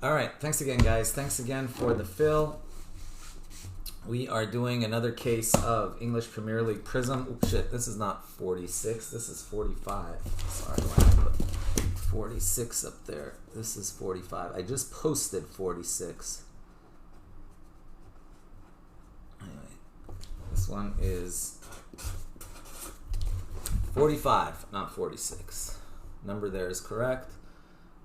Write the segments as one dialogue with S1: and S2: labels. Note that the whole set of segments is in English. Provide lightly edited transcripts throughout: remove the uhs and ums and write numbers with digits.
S1: All right, thanks again, guys. Thanks again for the fill. We are doing another case of English Premier League Prism. Oops, shit, this is not 46. This is 45. Sorry, why I put 46 up there. This is 45. I just posted 46. Anyway, this one is 45, not 46. Number there is correct.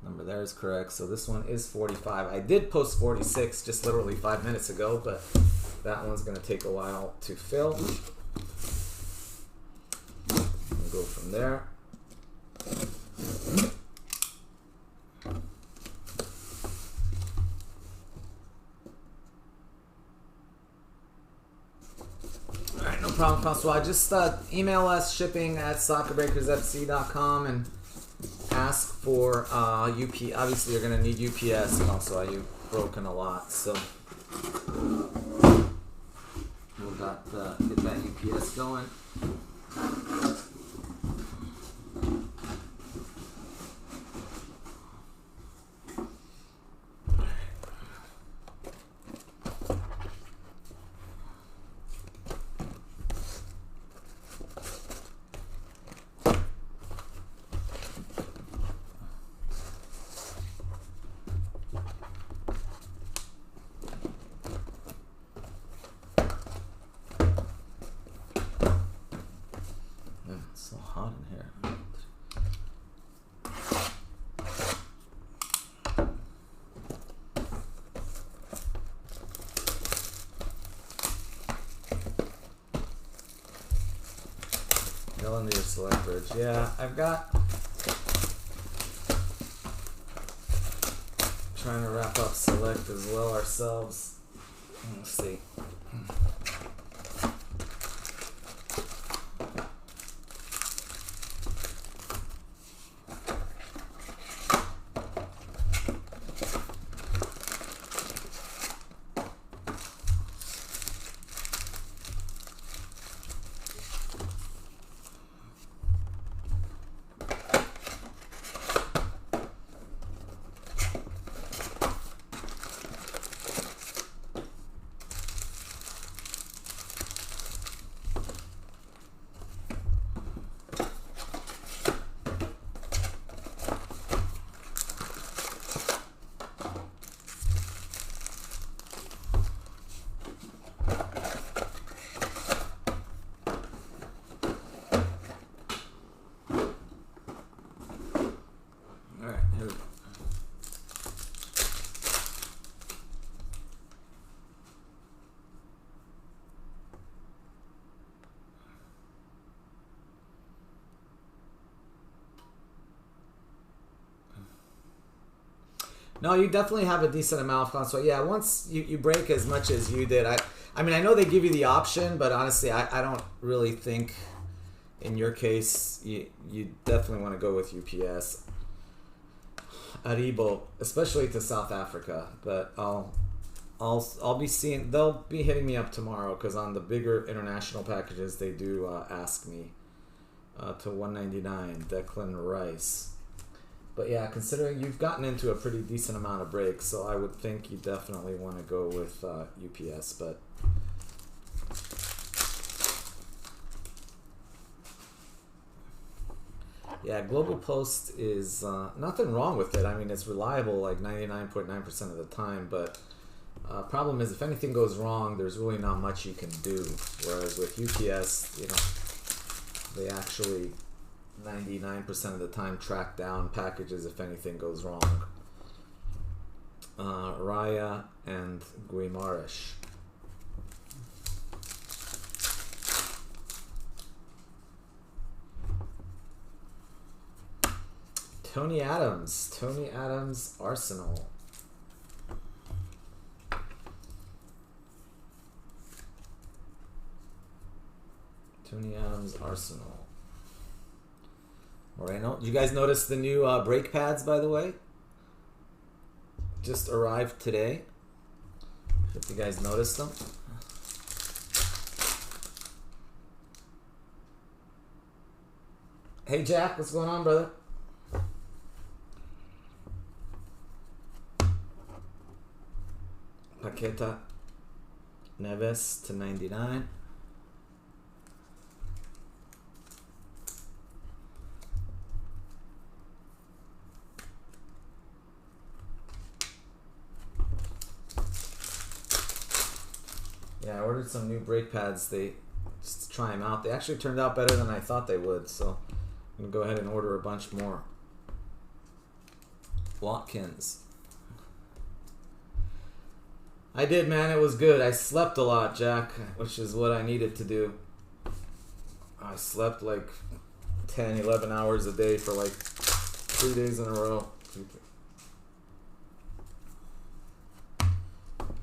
S1: Number there is correct. So this one is 45. I did post 46 just literally 5 minutes ago, but that one's going to take a while to fill. We'll go from there. All right, no problem, Francois. Just email us shipping@soccerbreakersfc.com and ask for UP. Obviously, you're going to need UPS, and also you've broken a lot, so we'll get that UPS going. It's so hot in here. Go into your select bridge. Yeah, I've got. Trying to wrap up select as well ourselves. Let's see. No, you definitely have a decent amount, Francois. Yeah, once you break as much as you did, I mean, I know they give you the option, but honestly, I don't really think in your case you definitely want to go with UPS. Aribo, especially to South Africa, but I'll be seeing, they'll be hitting me up tomorrow because on the bigger international packages they do ask me to 199 Declan Rice. But yeah, considering you've gotten into a pretty decent amount of breaks, so I would think you definitely want to go with UPS. But yeah, Global Post is nothing wrong with it. I mean, it's reliable like 99.9% of the time. But problem is, if anything goes wrong, there's really not much you can do. Whereas with UPS, you know, they actually 99% of the time track down packages if anything goes wrong. Raya and Guimaraes. Tony Adams, Arsenal. Tony Adams, Arsenal. Moreno. Did you guys notice the new brake pads, by the way? Just arrived today. If you guys noticed them. Hey Jack, what's going on, brother? Paqueta Neves to 99. Yeah, I ordered some new brake pads. Just to try them out. They actually turned out better than I thought they would, so I'm gonna go ahead and order a bunch more. Watkins. I did, man. It was good. I slept a lot, Jack, which is what I needed to do. I slept like 10, 11 hours a day for like 3 days in a row.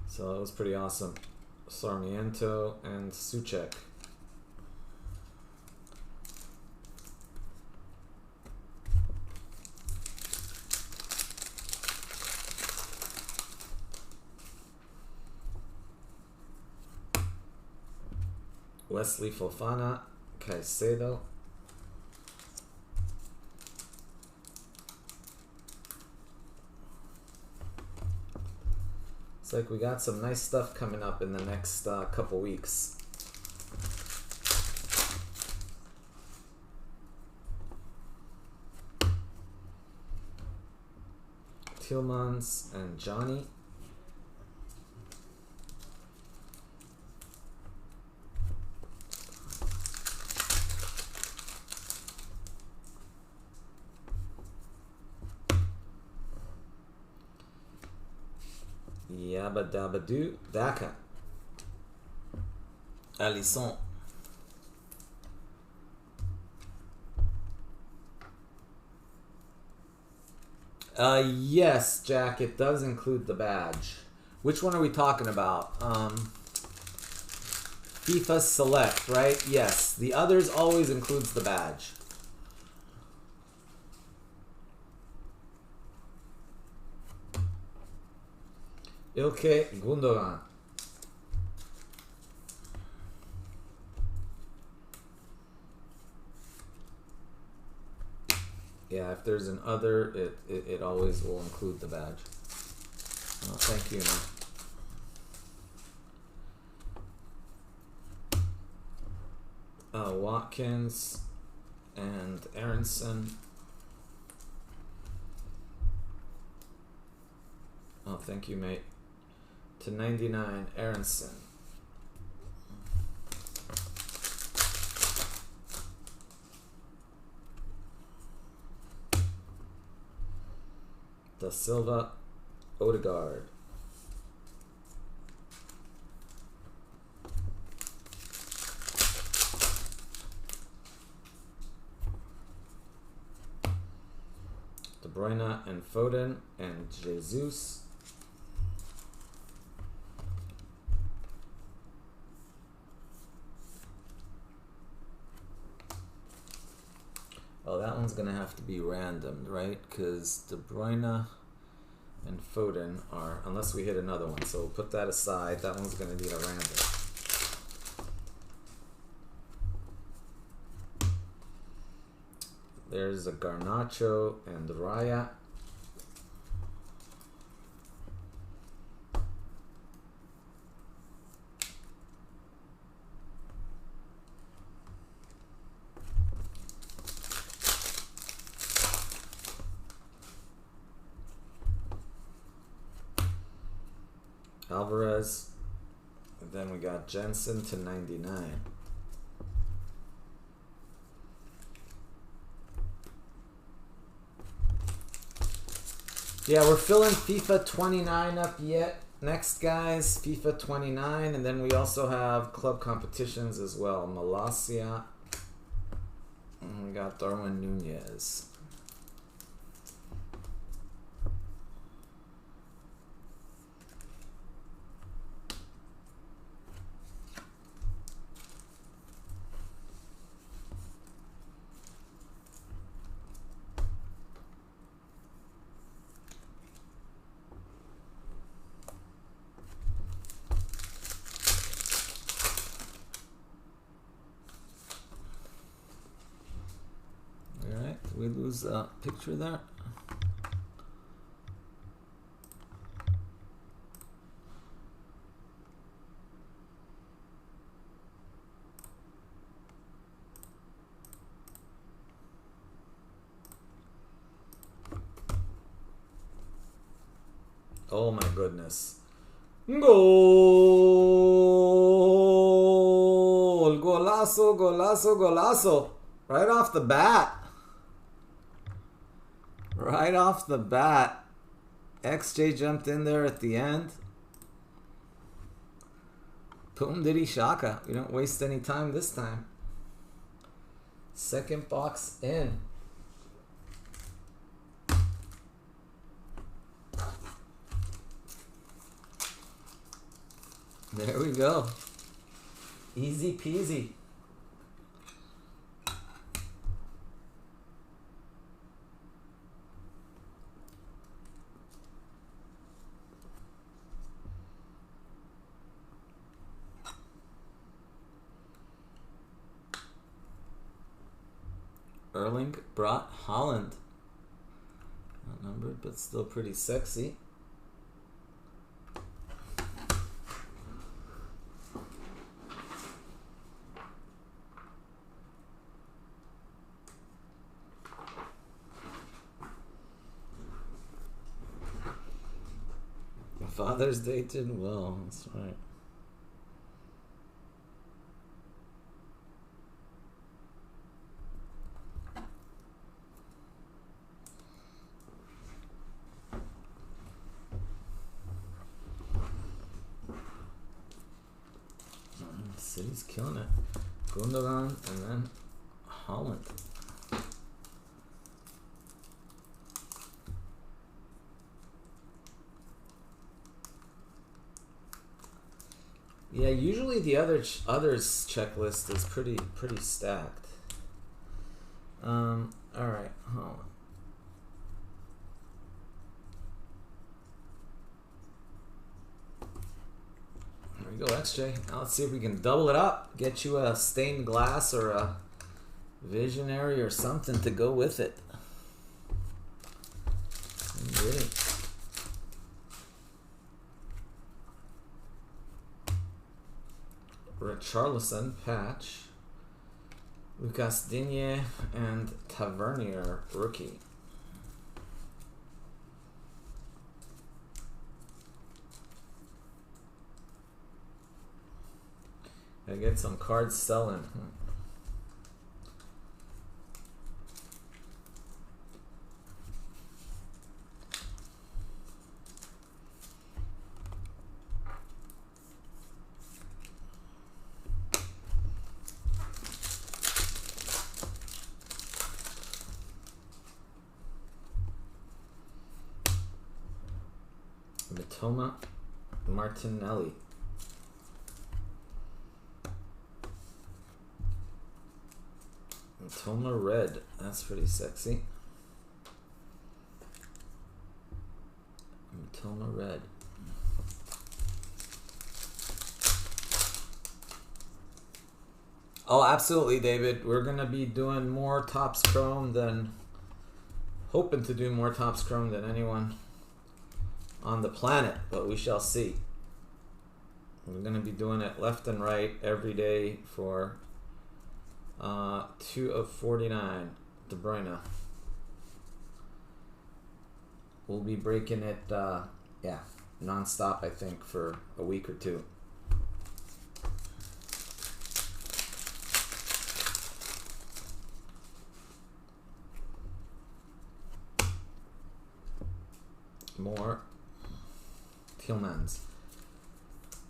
S1: So it was pretty awesome. Sarmiento and Suchek. Wesley Fofana, Caicedo. It's like we got some nice stuff coming up in the next couple weeks. Tillmans and Johnny. Yabba Dabba Doo, Daka. Alisson. Yes, Jack, it does include the badge. Which one are we talking about? FIFA Select, right? Yes. The others always includes the badge. Ilkay Gundogan. Yeah, if there's an other, it always will include the badge. Oh, thank you, man. Watkins and Aronson. Oh, thank you, mate. To 99, Aronson. Da Silva, Odegaard. De Bruyne and Foden and Jesus. Oh, that one's going to have to be random, right? Because De Bruyne and Foden are, unless we hit another one. So we'll put that aside. That one's going to need a random. There's a Garnacho and Raya. Alvarez, and then we got Jensen to 99. Yeah, we're filling FIFA 29 up yet. Next, guys, FIFA 29, and then we also have club competitions as well. Malacia, and we got Darwin Nunez. We lose a picture there. Oh my goodness. Goal! Golazo, golazo, golazo. Right off the bat. Right off the bat. XJ jumped in there at the end. Boom diddy shaka. We don't waste any time this time. Second box in. There we go. Easy peasy. Erling brought Holland. Not numbered, but still pretty sexy. Father's Day did well. That's right. City's killing it. Gundogan and then Holland. Yeah, usually the others checklist is pretty stacked. All right, Holland. There we go, XJ. Now let's see if we can double it up. Get you a stained glass or a visionary or something to go with it. Great. Richarlison patch, Lucas Digne, and Tavernier rookie. I get some cards selling. Matoma Martinelli. Matoma red. That's pretty sexy. Matoma red. Oh, absolutely, David. We're going to be doing more Topps Chrome than... hoping to do more Topps Chrome than anyone on the planet, but we shall see. We're going to be doing it left and right every day for 2 of 49, De Bruyne. We'll be breaking it, yeah, non-stop, I think, for a week or two. More Tillmans.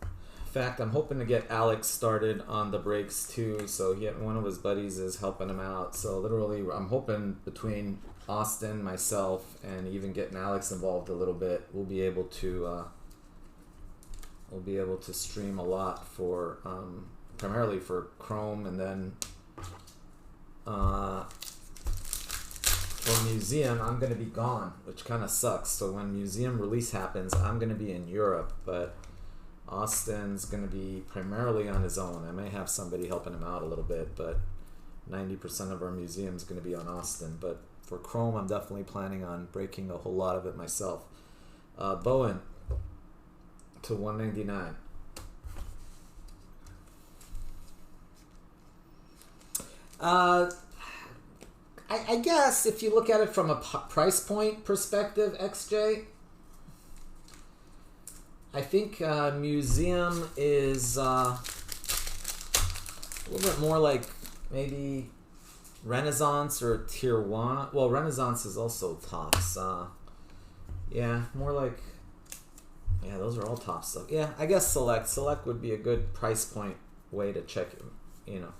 S1: In fact, I'm hoping to get Alex started on the breaks too, so one of his buddies is helping him out. So literally, I'm hoping between Austin, myself, and even getting Alex involved a little bit, we'll be able to stream a lot for primarily for Chrome, and then for Museum, I'm going to be gone, which kind of sucks. So when Museum release happens, I'm going to be in Europe, but Austin's going to be primarily on his own. I may have somebody helping him out a little bit, but 90% of our museum is going to be on Austin. But for Chrome, I'm definitely planning on breaking a whole lot of it myself. Bowen to 199. I guess if you look at it from a price point perspective, XJ, I think Museum is a little bit more like maybe Renaissance or Tier 1. Well, Renaissance is also tops. Yeah, more like... Yeah, those are all top stuff. Yeah, I guess Select. Select would be a good price point way to check it, you know.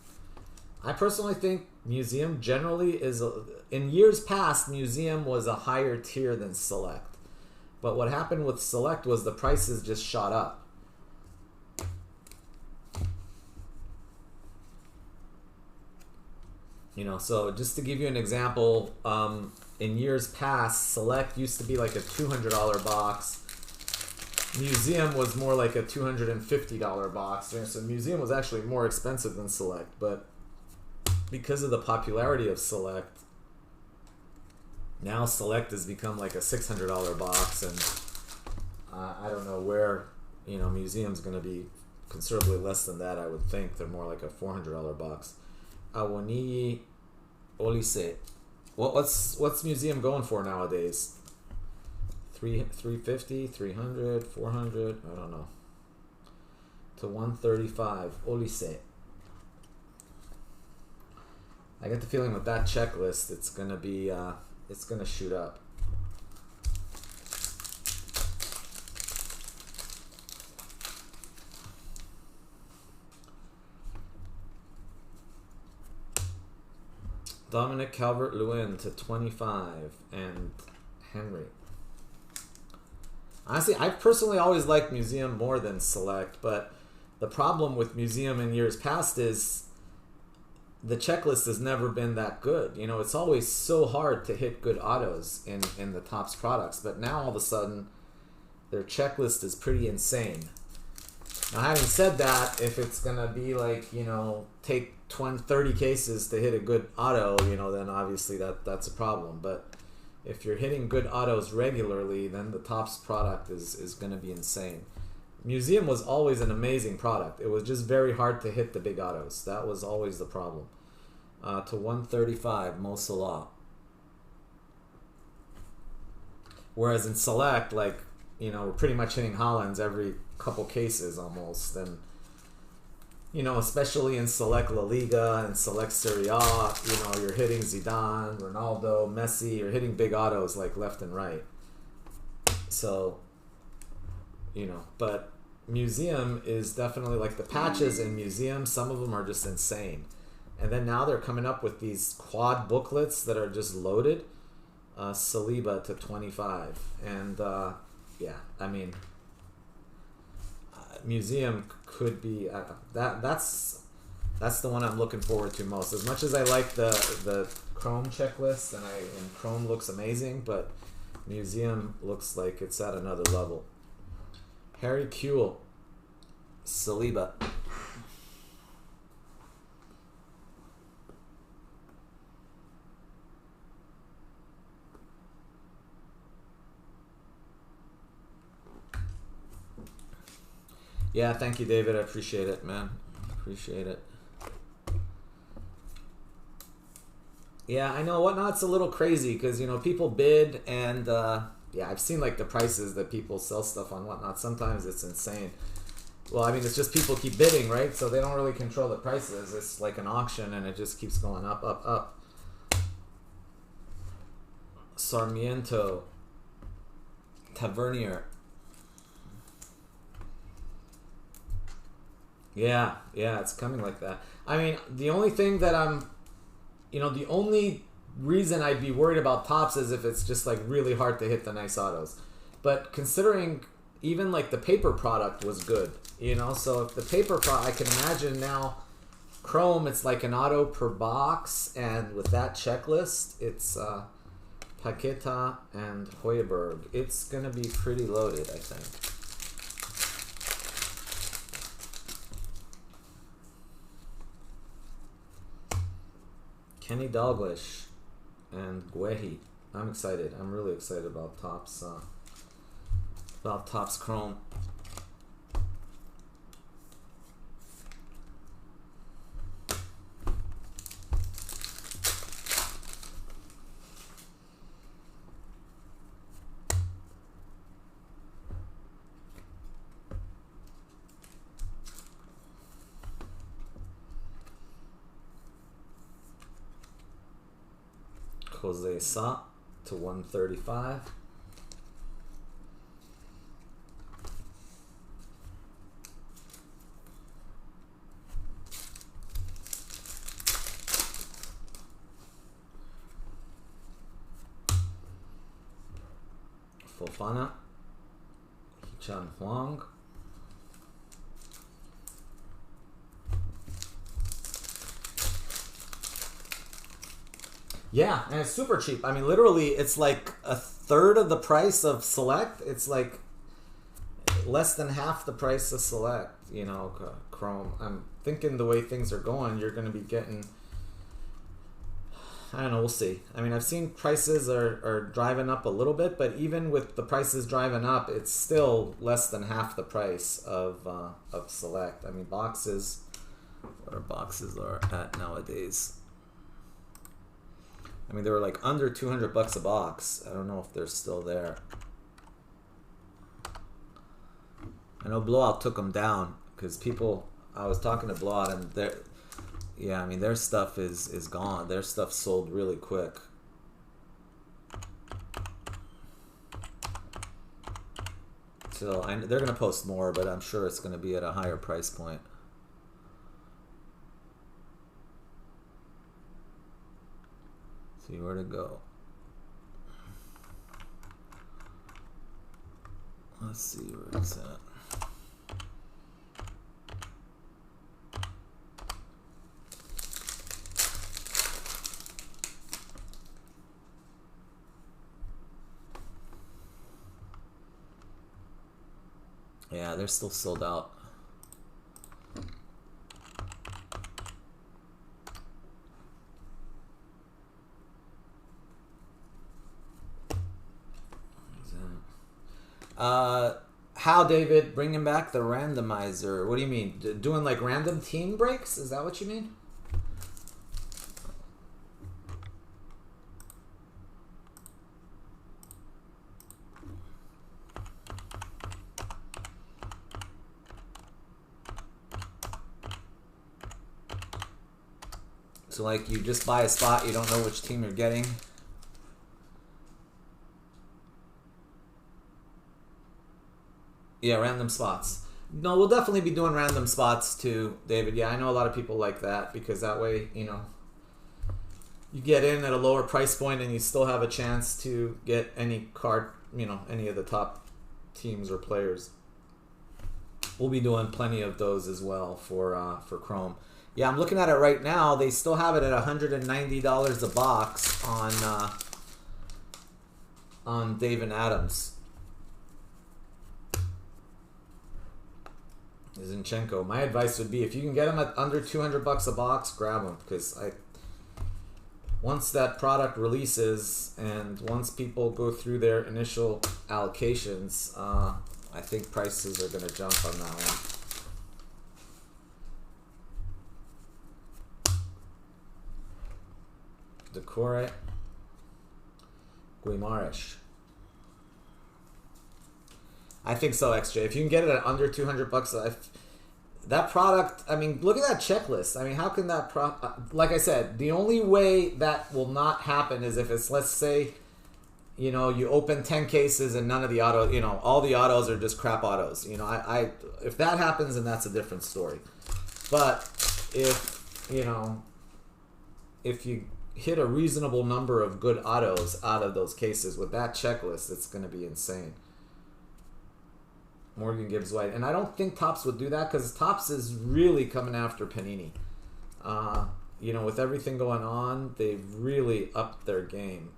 S1: I personally think Museum generally is... in years past, Museum was a higher tier than Select. But what happened with Select was the prices just shot up. You know, so just to give you an example, in years past, Select used to be like a $200 box. Museum was more like a $250 box. So Museum was actually more expensive than Select, but because of the popularity of Select, now Select has become like a $600 box, and I don't know where, you know, Museum's going to be considerably less than that. I would think they're more like a $400 box. Awoniyi Olise. What's Museum going for nowadays? 350, 300, 400, I don't know. To 135. Olise. I get the feeling with that checklist, it's gonna be, it's gonna shoot up. Dominic Calvert-Lewin to 25, and Henry. Honestly, I personally always liked Museum more than Select, but the problem with Museum in years past is the checklist has never been that good. You know, it's always so hard to hit good autos in the Topps products, but now all of a sudden their checklist is pretty insane. Now, having said that, if it's going to be like, you know, take 20, 30 cases to hit a good auto, you know, then obviously that's a problem. But if you're hitting good autos regularly, then the Topps product is going to be insane. Museum was always an amazing product. It was just very hard to hit the big autos. That was always the problem. To 135, Mo Salah. Whereas in Select, like, you know, we're pretty much hitting Hollands every couple cases almost. And, you know, especially in Select La Liga and Select Serie A, you know, you're hitting Zidane, Ronaldo, Messi, you're hitting big autos like left and right. So, you know, but Museum is definitely like the patches in Museum, some of them are just insane. And then now they're coming up with these quad booklets that are just loaded. Saliba to 25. And, yeah, I mean, Museum could be that's the one I'm looking forward to most. As much as I like the Chrome checklist, and Chrome looks amazing, but Museum looks like it's at another level. Harry Kuehl, Saliba. Yeah, thank you, David. I appreciate it, man. Appreciate it. Yeah, I know Whatnot's a little crazy because, you know, people bid, and yeah, I've seen like the prices that people sell stuff on Whatnot. Sometimes it's insane. Well, I mean, it's just people keep bidding, right? So they don't really control the prices. It's like an auction, and it just keeps going up, up, up. Sarmiento, Tavernier. Yeah, it's coming like that. I mean, the only thing that the only reason I'd be worried about Topps is if it's just like really hard to hit the nice autos. But considering even like the paper product was good, you know, so if the paper product, I can imagine now Chrome, it's like an auto per box, and with that checklist, it's Paqueta and Hoiberg. It's going to be pretty loaded, I think. Kenny Dalglish and Guehi. I'm excited. I'm really excited about Topps Chrome. Jose Sa to 135. Fofana, Hichan Huang. Yeah, and it's super cheap. I mean, literally, it's like a third of the price of Select. It's like less than half the price of Select, you know, Chrome. I'm thinking the way things are going, you're going to be getting, I don't know, we'll see. I mean, I've seen prices are driving up a little bit, but even with the prices driving up, it's still less than half the price of Select. I mean, boxes, what our boxes are at nowadays. I mean, they were like under 200 bucks a box. I don't know if they're still there. I know Blowout took them down because people, I was talking to Blowout and they're, yeah, I mean, their stuff is gone. Their stuff sold really quick. So they're going to post more, but I'm sure it's going to be at a higher price point. See where to go. Let's see where it's at. Yeah, they're still sold out. How, David, bringing back the randomizer? What do you mean? Doing like random team breaks? Is that what you mean? So like you just buy a spot, you don't know which team you're getting. Yeah, random spots. No, we'll definitely be doing random spots too, David. Yeah, I know a lot of people like that because that way, you know, you get in at a lower price point and you still have a chance to get any card, you know, any of the top teams or players. We'll be doing plenty of those as well for Chrome. Yeah, I'm looking at it right now. They still have it at $190 a box on Dave and Adams. Zinchenko. My advice would be if you can get them at under 200 bucks a box, grab them because once that product releases and once people go through their initial allocations, I think prices are going to jump on that one. Decore, Guimaraes. I think so, XJ. If you can get it at under 200 bucks, that product, I mean, look at that checklist. I mean, how can that like I said, the only way that will not happen is if it's, let's say, you know, you open 10 cases and none of the autos, you know, all the autos are just crap autos. You know, if that happens, then that's a different story. But if, you know, if you hit a reasonable number of good autos out of those cases with that checklist, it's going to be insane. Morgan Gibbs White. And I don't think Topps would do that because Topps is really coming after Panini. You know, with everything going on, they've really upped their game.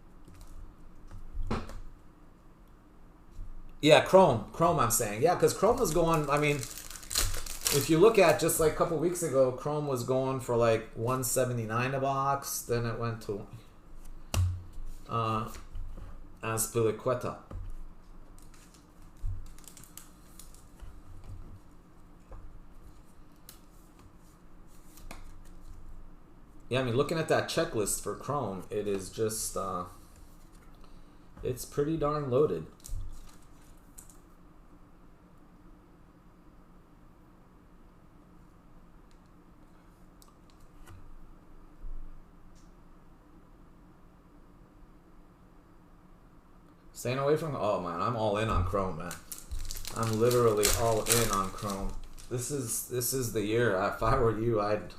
S1: Yeah, Chrome I'm saying. Yeah, because Chrome was going, I mean, if you look at just like a couple weeks ago, Chrome was going for like $179 a box. Then it went to Azpilicueta. Yeah, I mean, looking at that checklist for Chrome, it is just, it's pretty darn loaded. Staying away from... Oh, man, I'm all in on Chrome, man. I'm literally all in on Chrome. This is the year. If I were you, I'd...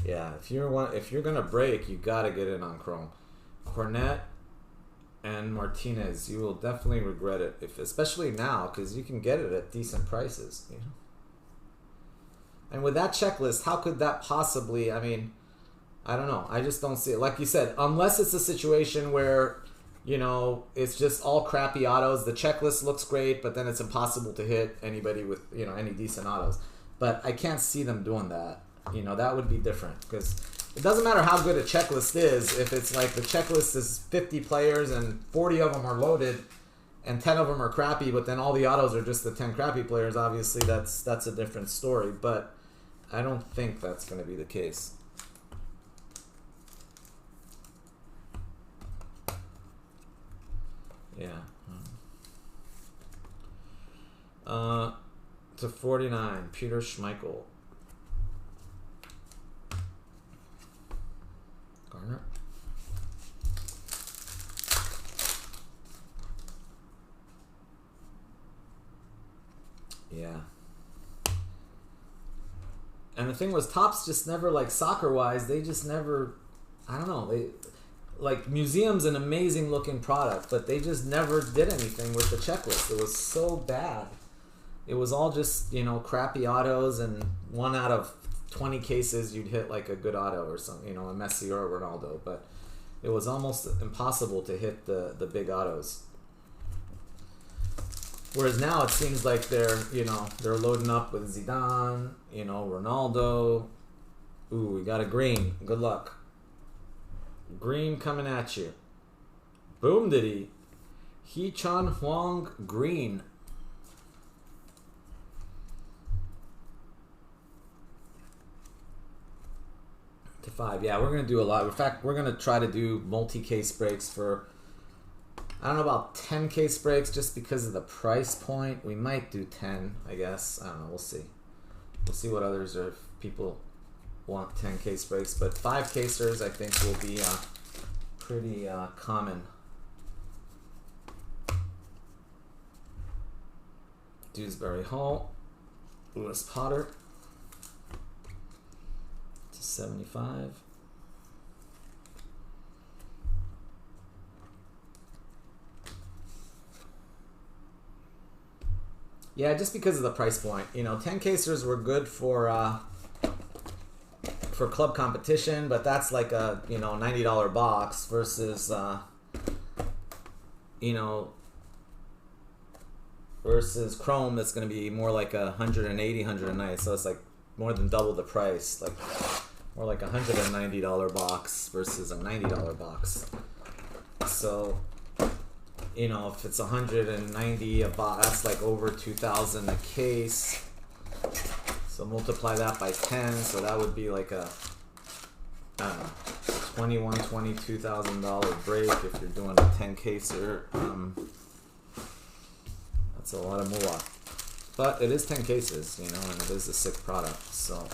S1: Yeah, if you're gonna break, you gotta get in on Chrome. Cornet and Martinez, you will definitely regret it, especially now, because you can get it at decent prices. You know? And with that checklist, how could that possibly... I mean, I don't know. I just don't see it. Like you said, unless it's a situation where, you know, it's just all crappy autos. The checklist looks great, but then it's impossible to hit anybody with, you know, any decent autos. But I can't see them doing that. You know, that would be different, because it doesn't matter how good a checklist is. If it's like the checklist is 50 players and 40 of them are loaded and 10 of them are crappy, but then all the autos are just the 10 crappy players, obviously that's a different story. But I don't think that's going to be the case. Yeah. To 49, Peter Schmeichel. Garner. Yeah. And the thing was, Topps just never, like, soccer-wise, they just never, I don't know, they, like, Museum's an amazing looking product, but they just never did anything with the checklist. It was so bad. It was all just, you know, crappy autos, and 1 out of 20 cases you'd hit like a good auto or something, you know, a Messi or a Ronaldo, but it was almost impossible to hit the big autos. Whereas now it seems like they're, you know, they're loading up with Zidane, you know, Ronaldo. Ooh, we got a green. Good luck. Green coming at you. Boom diddy. Hee-chan Huang green. To 5. Yeah, we're going to do a lot. In fact, we're going to try to do multi-case breaks for, I don't know about 10 case breaks just because of the price point. We might do 10, I guess. I don't know. We'll see. We'll see what others are, if people want 10 case breaks. But 5 casers, I think, will be pretty common. Dewsbury Hall. Lewis Potter. To 75. Yeah, just because of the price point. You know, 10 casers were good for club competition, but that's like a, you know, $90 box versus you know, versus Chrome that's going to be more like $180, $190. So it's like more than double the price, like more like a $190 box versus a $90 box. So, you know, if it's 190 a box, that's like over 2,000 a case. So multiply that by 10, so that would be like a, I don't know, $22,000 break if you're doing a 10 caser. That's a lot of moolah. But it is 10 cases, you know, and it is a sick product, so.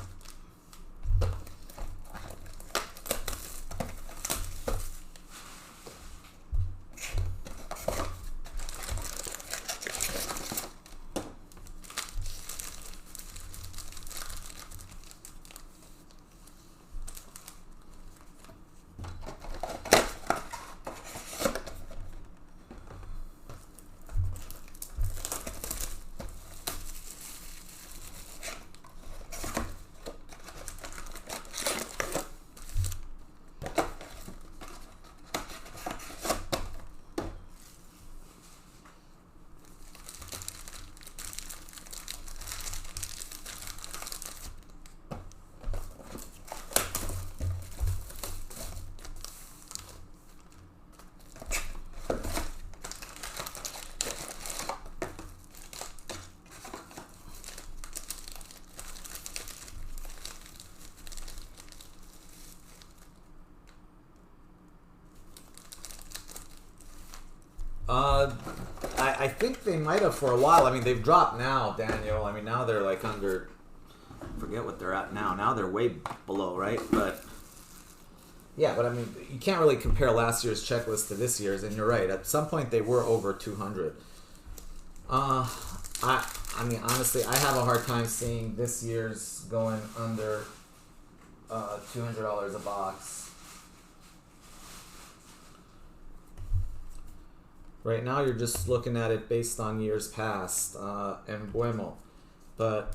S1: I think they might have for a while. I mean, they've dropped now, Daniel. I mean, now they're like under, I forget what they're at now. Now they're way below, right? But Yeah, but I mean, you can't really compare last year's checklist to this year's, and you're right. At some point, they were over 200. Uh, I mean, honestly, I have a hard time seeing this year's going under $200 a box. Right now, you're just looking at it based on years past, and Buemo. But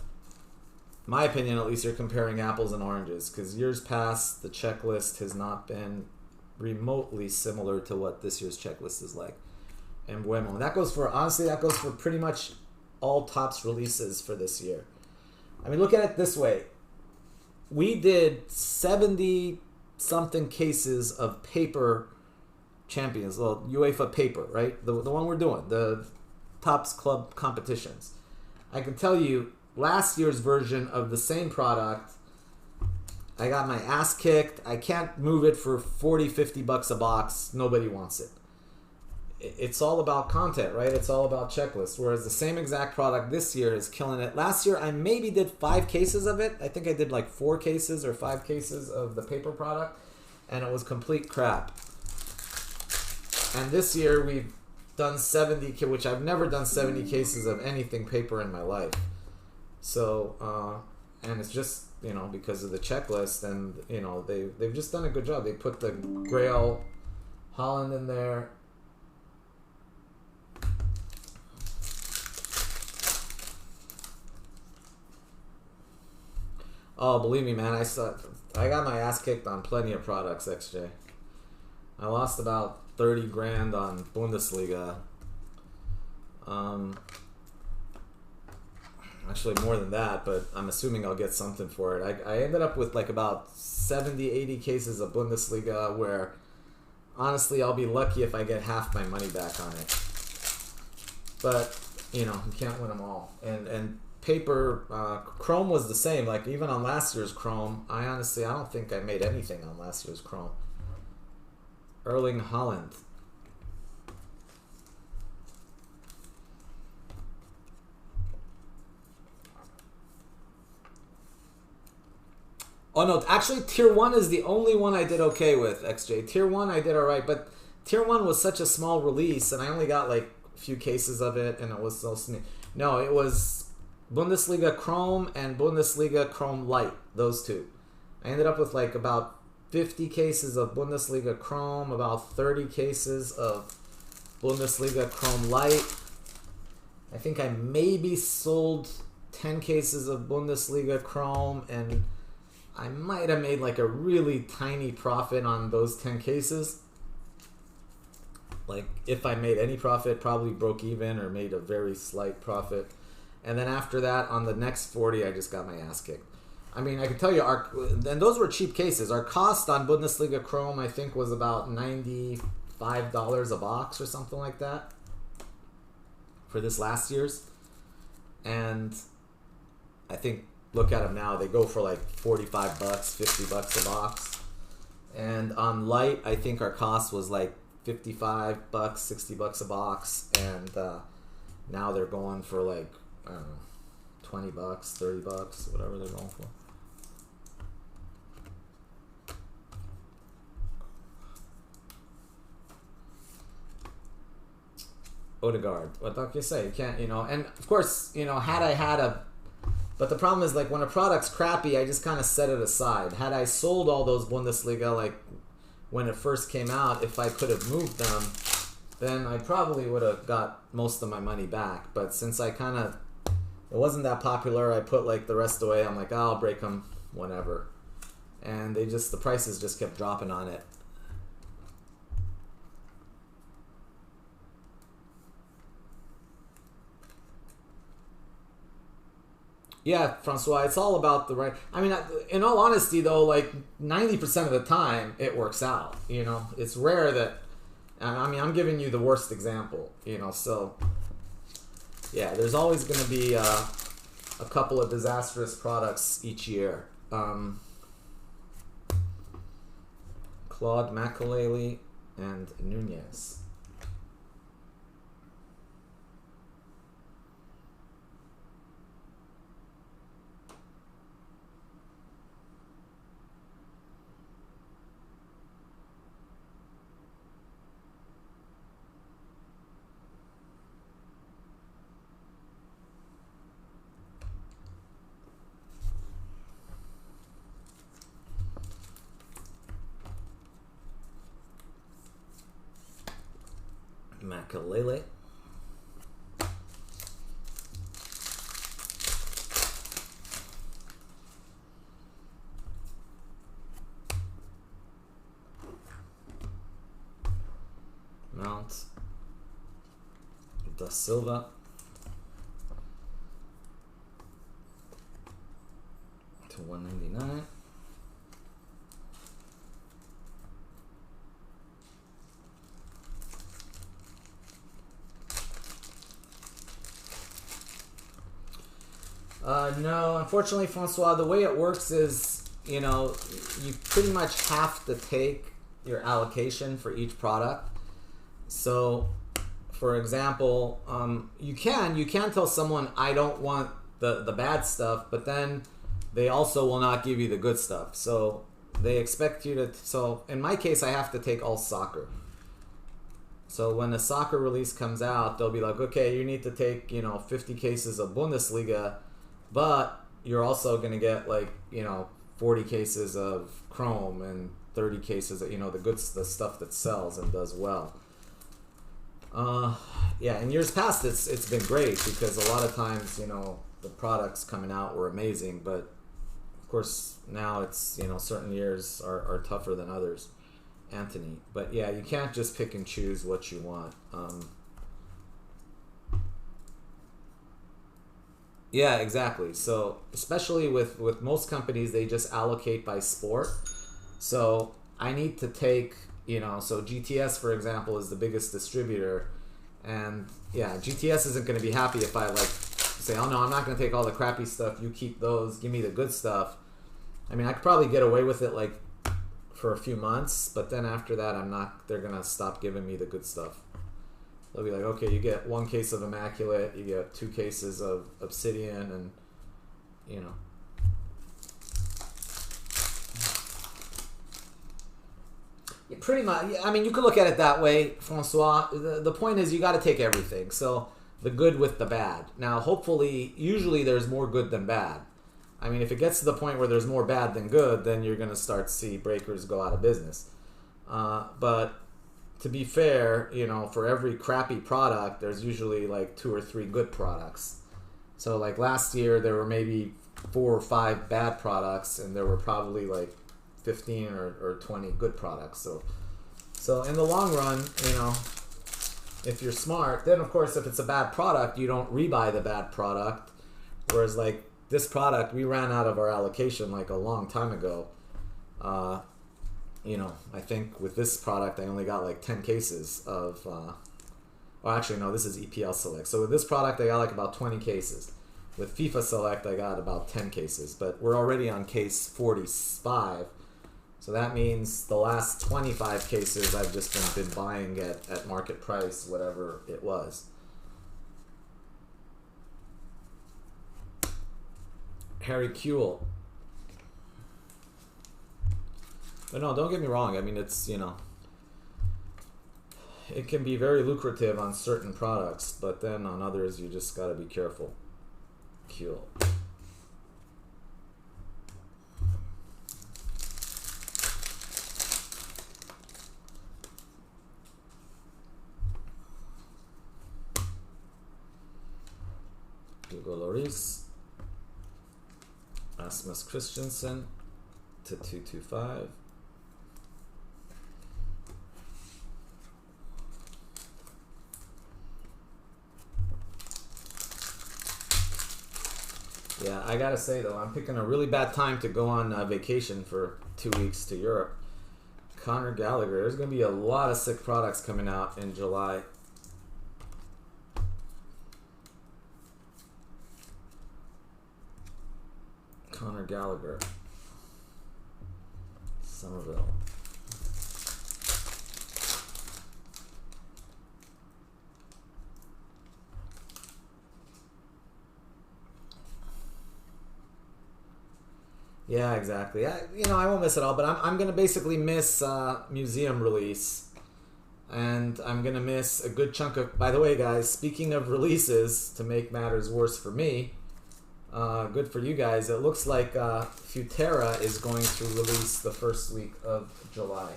S1: my opinion, at least, you're comparing apples and oranges, because years past, the checklist has not been remotely similar to what this year's checklist is like. And Buemo. And that goes for, honestly, that goes for pretty much all Topps releases for this year. I mean, look at it this way. We did 70-something cases of paper champions, well, UEFA paper, right? The one we're doing, the Topps Club competitions. I can tell you, last year's version of the same product, I got my ass kicked. I can't move it for 40, 50 bucks a box. Nobody wants it. It's all about content, right? It's all about checklists. Whereas the same exact product this year is killing it. Last year, I maybe did 5 cases of it. I think I did like 4 cases or 5 cases of the paper product, and it was complete crap. And this year, we've done 70, which I've never done 70 cases of anything paper in my life. So, and it's just, you know, because of the checklist, and, you know, they've just done a good job. They put the Grail Holland in there. Oh, believe me, man, I got my ass kicked on plenty of products, XJ. I lost about 30 grand on Bundesliga. Actually more than that, but I'm assuming I'll get something for it. I ended up with like about 70, 80 cases of Bundesliga, where honestly I'll be lucky if I get half my money back on it. But, you know, you can't win them all. And paper, Chrome was the same. Like, even on last year's Chrome, I don't think I made anything on last year's Chrome. Erling Haaland. Oh no, actually Tier 1 is the only one I did okay with, XJ. Tier 1 I did alright, but Tier 1 was such a small release, and I only got like a few cases of it, and it was so small. No, it was Bundesliga Chrome and Bundesliga Chrome Light, those two. I ended up with like about 50 cases of Bundesliga Chrome, about 30 cases of Bundesliga Chrome Light. I think I maybe sold 10 cases of Bundesliga Chrome, and I might have made like a really tiny profit on those 10 cases. Like, if I made any profit, probably broke even or made a very slight profit. And then after that, on the next 40, I just got my ass kicked. I mean, I can tell you, and those were cheap cases. Our cost on Bundesliga Chrome, I think, was about $95 a box or something like that for this last year's. And I think, look at them now, they go for like 45 bucks, 50 bucks a box. And on Light, I think our cost was like 55 bucks, 60 bucks a box. And now they're going for like, I don't know, 20 bucks, 30 bucks, whatever they're going for. Odegaard. What do you say? You can't, you know, and of course, you know, had I had a, but the problem is, like, when a product's crappy, I just kind of set it aside. Had I sold all those Bundesliga, like, when it first came out, if I could have moved them, then I probably would have got most of my money back. But since I kind of, it wasn't that popular, I put, like, the rest away. I'm like, oh, I'll break them whenever. And they just, the prices just kept dropping on it. Yeah, Francois, it's all about the right. I mean, in all honesty, though, like 90% of the time, it works out. You know, it's rare that. I mean, I'm giving you the worst example. You know, so yeah, there's always going to be a couple of disastrous products each year. Claude Makelele and Nunez. Makalele. Mount Da Silva. To 199. No, unfortunately, Francois, the way it works is, you know, you pretty much have to take your allocation for each product. So, for example, you can tell someone, I don't want the bad stuff, but then they also will not give you the good stuff. So they expect you to, so in my case, I have to take all soccer. So when a soccer release comes out, they'll be like, okay, you need to take, you know, 50 cases of Bundesliga, but you're also going to get like, you know, 40 cases of Chrome and 30 cases of, you know, the stuff that sells and does well. Yeah, in years past, it's been great because a lot of times, you know, the products coming out were amazing, but of course now it's, you know, certain years are tougher than others. Anthony, but yeah, you can't just pick and choose what you want. Yeah, exactly. So especially with most companies, they just allocate by sport. So I need to take, you know, so GTS, for example, is the biggest distributor, and yeah, GTS isn't going to be happy if I like say, oh no, I'm not going to take all the crappy stuff, you keep those, give me the good stuff. I mean, I could probably get away with it like for a few months, but then after that, they're going to stop giving me the good stuff. They'll be like, okay, you get 1 case of Immaculate, you get 2 cases of Obsidian, and, you know. Yeah, pretty much, I mean, you could look at it that way, Francois. The point is you got to take everything. So the good with the bad. Now, hopefully, usually there's more good than bad. I mean, if it gets to the point where there's more bad than good, then you're going to start to see breakers go out of business. But to be fair, you know, for every crappy product, there's usually like 2 or 3 good products. So like last year, there were maybe 4 or 5 bad products, and there were probably like 15 or 20 good products. So in the long run, you know, if you're smart, then of course, if it's a bad product, you don't rebuy the bad product. Whereas like this product, we ran out of our allocation like a long time ago. You know, I think with this product, I only got like 10 cases of, well, actually, no, this is EPL Select. So with this product, I got like about 20 cases. With FIFA Select, I got about 10 cases, but we're already on case 45. So that means the last 25 cases I've just been buying at market price, whatever it was. Harry Kuehl. But no, don't get me wrong. I mean, it's, you know, it can be very lucrative on certain products, but then on others, you just got to be careful. Kuehl. Hugo Lloris. Rasmus Christensen to 225. Yeah, I gotta say though, I'm picking a really bad time to go on vacation for 2 weeks to Europe. Conor Gallagher, there's gonna be a lot of sick products coming out in July. Conor Gallagher, Somerville. Yeah, exactly. I won't miss it all, but I'm gonna basically miss museum release, and I'm gonna miss a good chunk of. By the way, guys, speaking of releases, to make matters worse for me, good for you guys. It looks like Futera is going to release the first week of July.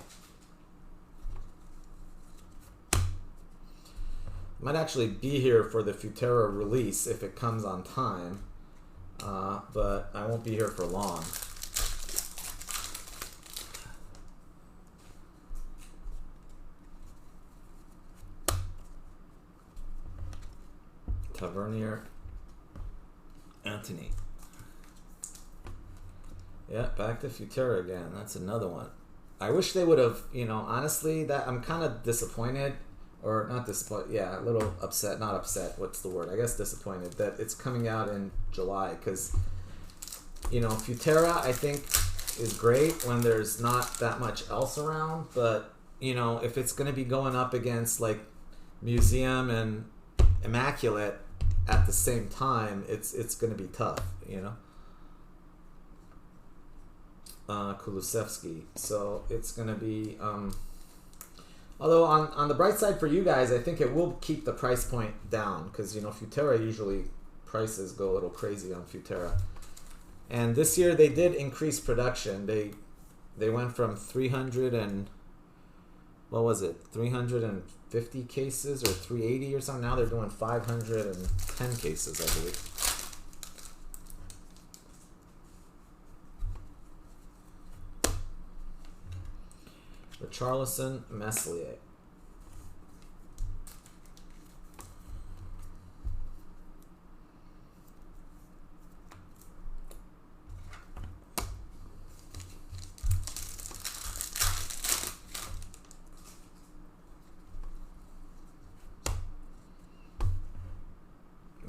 S1: might actually be here for the Futera release if it comes on time, but I won't be here for long. Tavernier Anthony. Yeah, back to Futera again. That's another one. I wish they would have, you know, honestly, that I'm kind of disappointed, or not disappointed, yeah, a little upset, not upset, what's the word? I guess disappointed that it's coming out in July, because, you know, Futera, I think, is great when there's not that much else around, but, you know, if it's going to be going up against, like, Museum and Immaculate at the same time, it's going to be tough, you know? Kulusevski. So it's going to be... although on the bright side for you guys, I think it will keep the price point down, because, you know, Futera usually prices go a little crazy on Futera. And this year they did increase production. They went from 300 and... what was it? 350 cases or 380 or something. Now they're doing 510 cases, I believe. Richarlison, Meslier.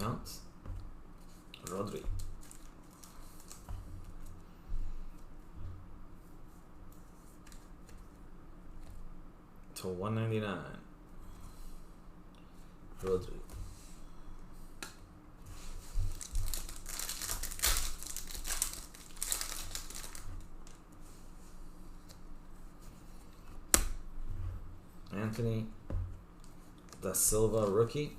S1: Mount. Rodri. To 199. Rodri. Anthony Da Silva, rookie.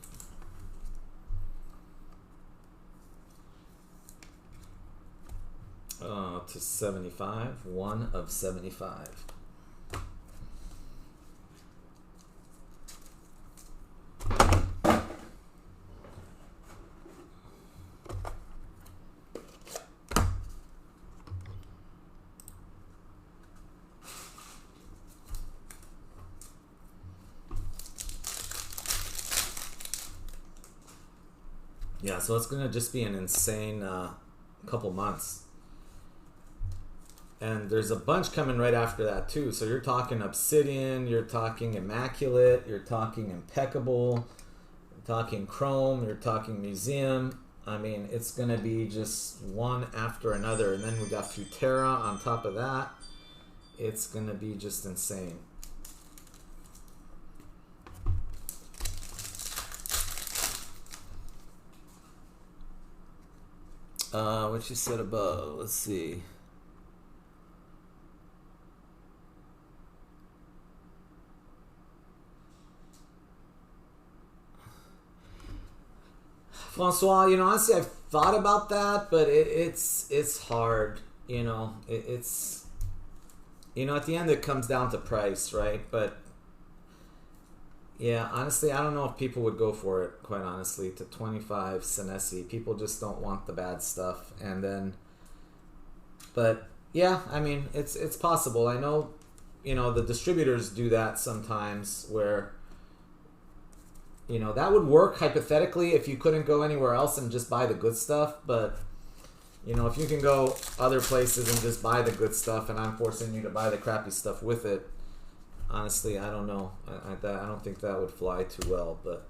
S1: To 75, 1 of 75. Yeah, so it's gonna just be an insane couple months. And there's a bunch coming right after that too. So you're talking Obsidian, you're talking Immaculate, you're talking Impeccable, you're talking Chrome, you're talking Museum. I mean, it's going to be just one after another. And then we got Futera on top of that. It's going to be just insane. What you said above, let's see. Francois, you know, honestly, I've thought about that, but it's hard, you know. It's, you know, at the end it comes down to price, right? But yeah, honestly, I don't know if people would go for it, quite honestly, to 25 Senesi. People just don't want the bad stuff. And then, but yeah, I mean, it's possible. I know, you know, the distributors do that sometimes where, you know, that would work hypothetically if you couldn't go anywhere else and just buy the good stuff. But, you know, if you can go other places and just buy the good stuff and I'm forcing you to buy the crappy stuff with it, honestly, I don't know. I don't think that would fly too well. But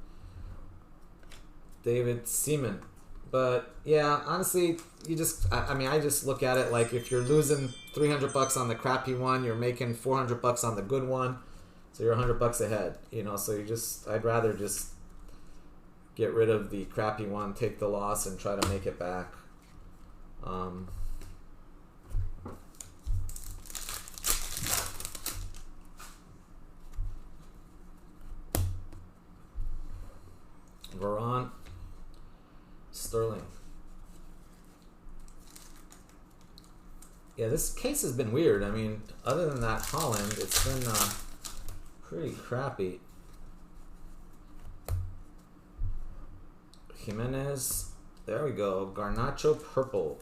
S1: David Seaman. But yeah, honestly, you just, I mean, I just look at it like if you're losing $300 on the crappy one, you're making $400 on the good one. So you're $100 ahead, you know. So you just, I'd rather just get rid of the crappy one, take the loss, and try to make it back. Varane, Sterling. Yeah, this case has been weird. I mean, other than that Holland, it's been pretty crappy. Jimenez. There we go. Garnacho purple.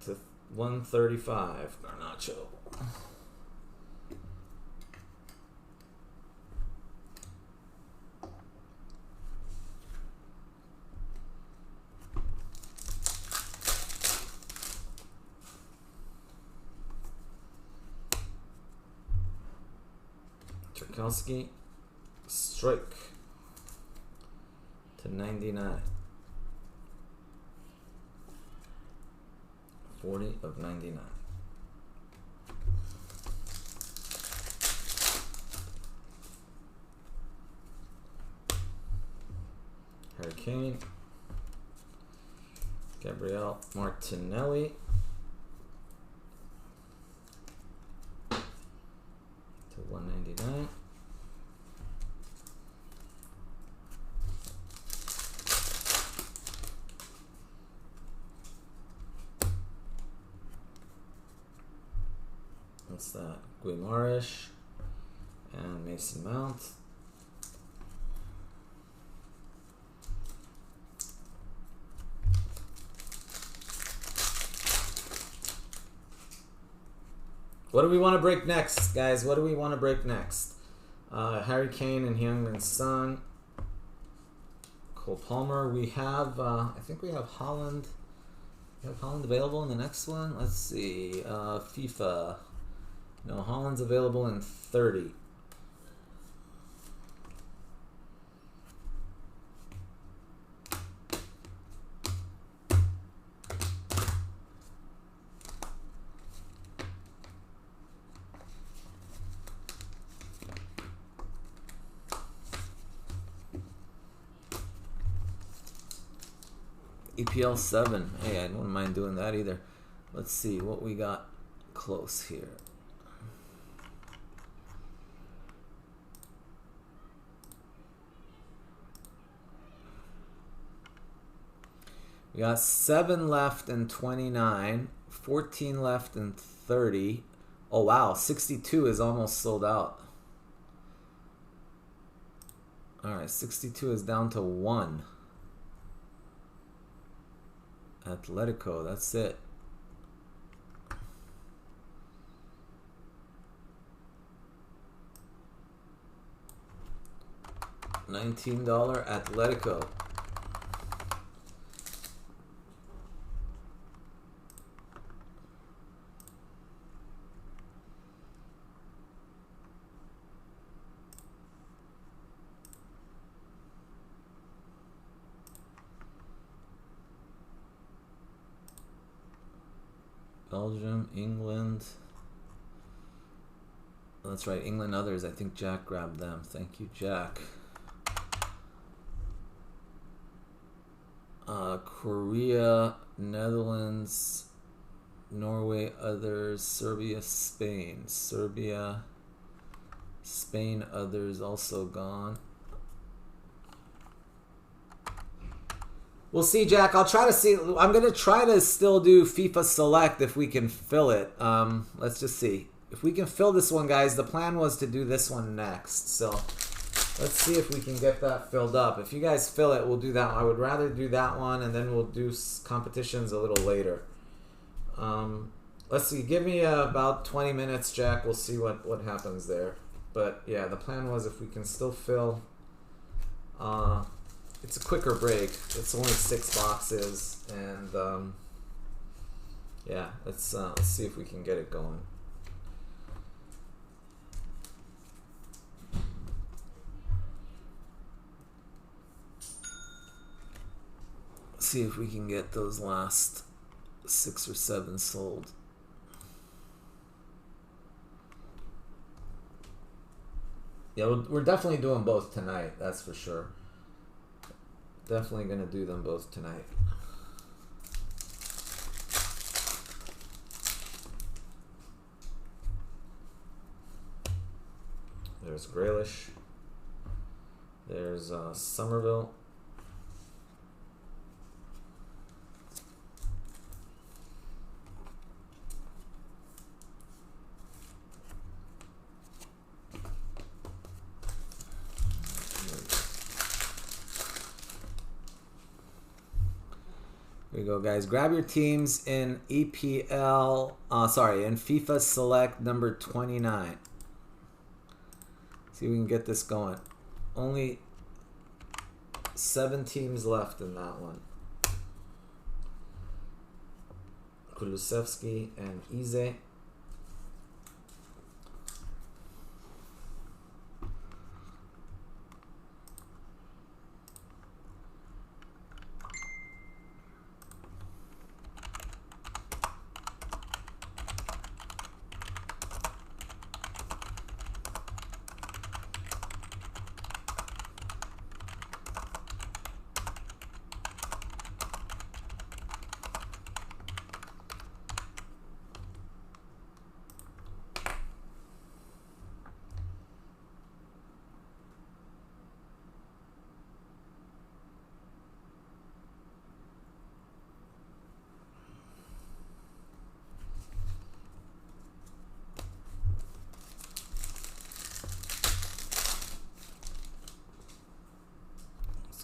S1: To 135. Garnacho. Turkowski. Strike to 99. 40 of 99. Harry Kane. Gabriel Martinelli. To 199. What's that? Guimaraes and Mason Mount. What do we want to break next, guys? What do we want to break next? Harry Kane and Heung-min Son. Cole Palmer. We have, I think we have Holland. We have Holland available in the next one. Let's see. FIFA. No, Holland's available in 30. EPL 7. Hey, I don't mind doing that either. Let's see what we got close here. We got 7 left in 29, 14 left in 30. Oh wow, 62 is almost sold out. Alright, 62 is down to 1. Atletico, that's it. $19 Atletico. Belgium, England. That's right, England others. I think Jack grabbed them. Thank you, Jack. Korea, Netherlands, Norway others, Serbia, Spain. Serbia, Spain others also gone. We'll see, Jack. I'll try to see. I'm going to try to still do FIFA Select if we can fill it. Let's just see. If we can fill this one, guys, the plan was to do this one next. So let's see if we can get that filled up. If you guys fill it, we'll do that one. I would rather do that one, and then we'll do competitions a little later. Let's see. Give me about 20 minutes, Jack. We'll see what happens there. But, yeah, the plan was if we can still fill... it's a quicker break. It's only 6 boxes, and yeah, let's see if we can get it going. See if we can get those last 6 or 7 sold. Yeah, we're definitely doing both tonight. That's for sure. Definitely going to do them both tonight. There's Grealish. There's Somerville. Here we go, guys. Grab your teams in EPL. In FIFA Select number 29. See if we can get this going. Only 7 teams left in that one. Kulusevski and Ize.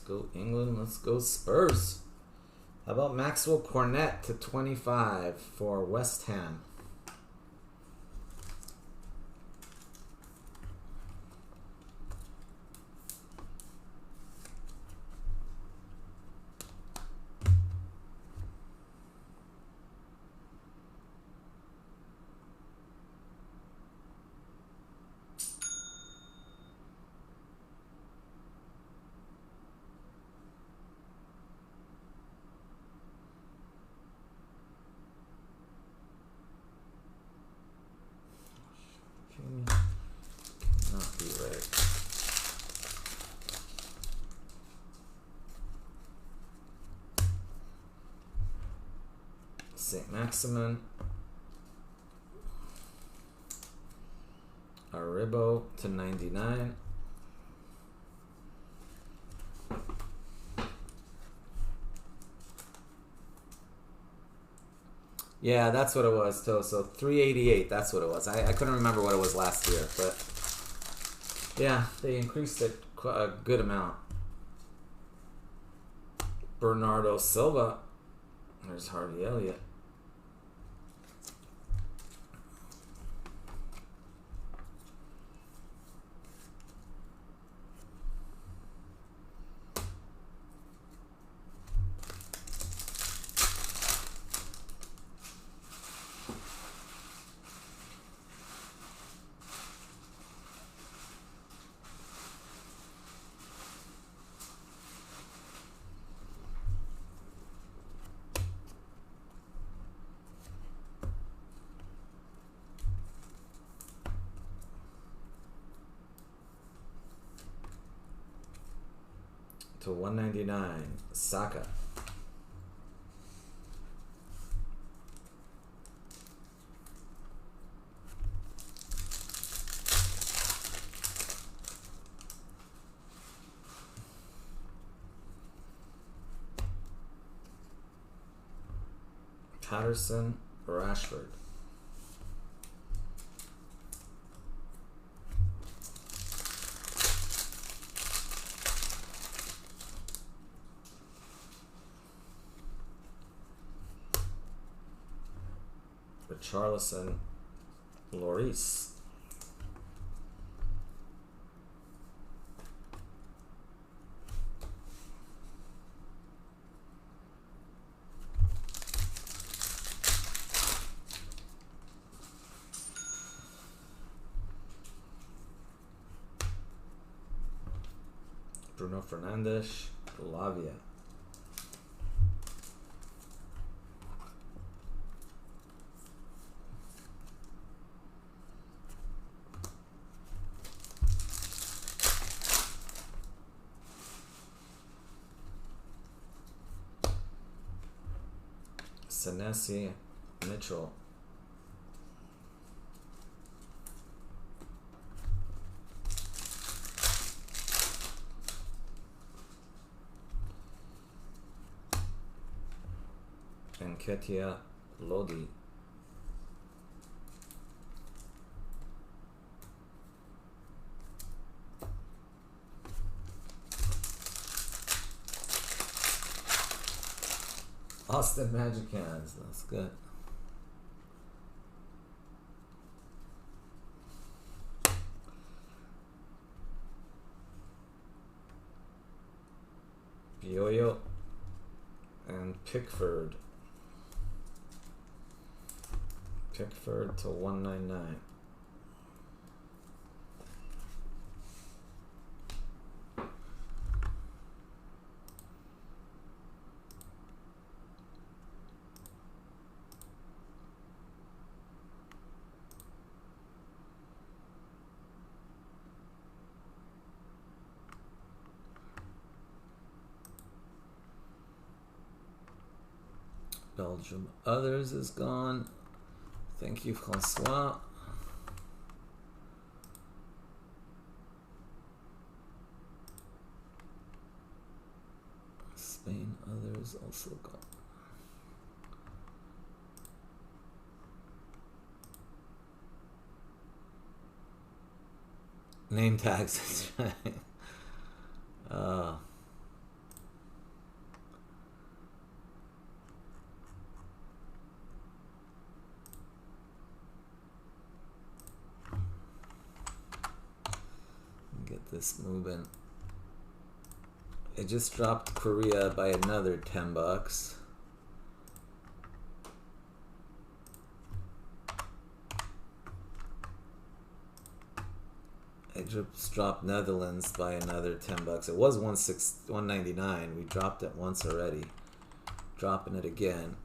S1: Go England, let's go Spurs. How about Maxwell Cornet to 25 for West Ham? Not be right. St. Maximin. Aribo to 99. Yeah, that's what it was, too. So 388, that's what it was. I couldn't remember what it was last year, but yeah, they increased it a good amount. Bernardo Silva. There's Harvey Elliott. To 199, Saka. Patterson, Rashford. Richarlison, Lloris. Bruno Fernandes, Lavia. Senesi, Mitchell. And Ketia Lodi. Austin Magic Hands. That's good. Bioyo and Pickford. Pickford to 199. Belgium Others is gone. Thank you, Francois. Spain Others also gone. Name tags. That's right. Get this moving. It just dropped Korea by another $10. It just dropped Netherlands by another $10. It was 199. We dropped it once already. Dropping it again.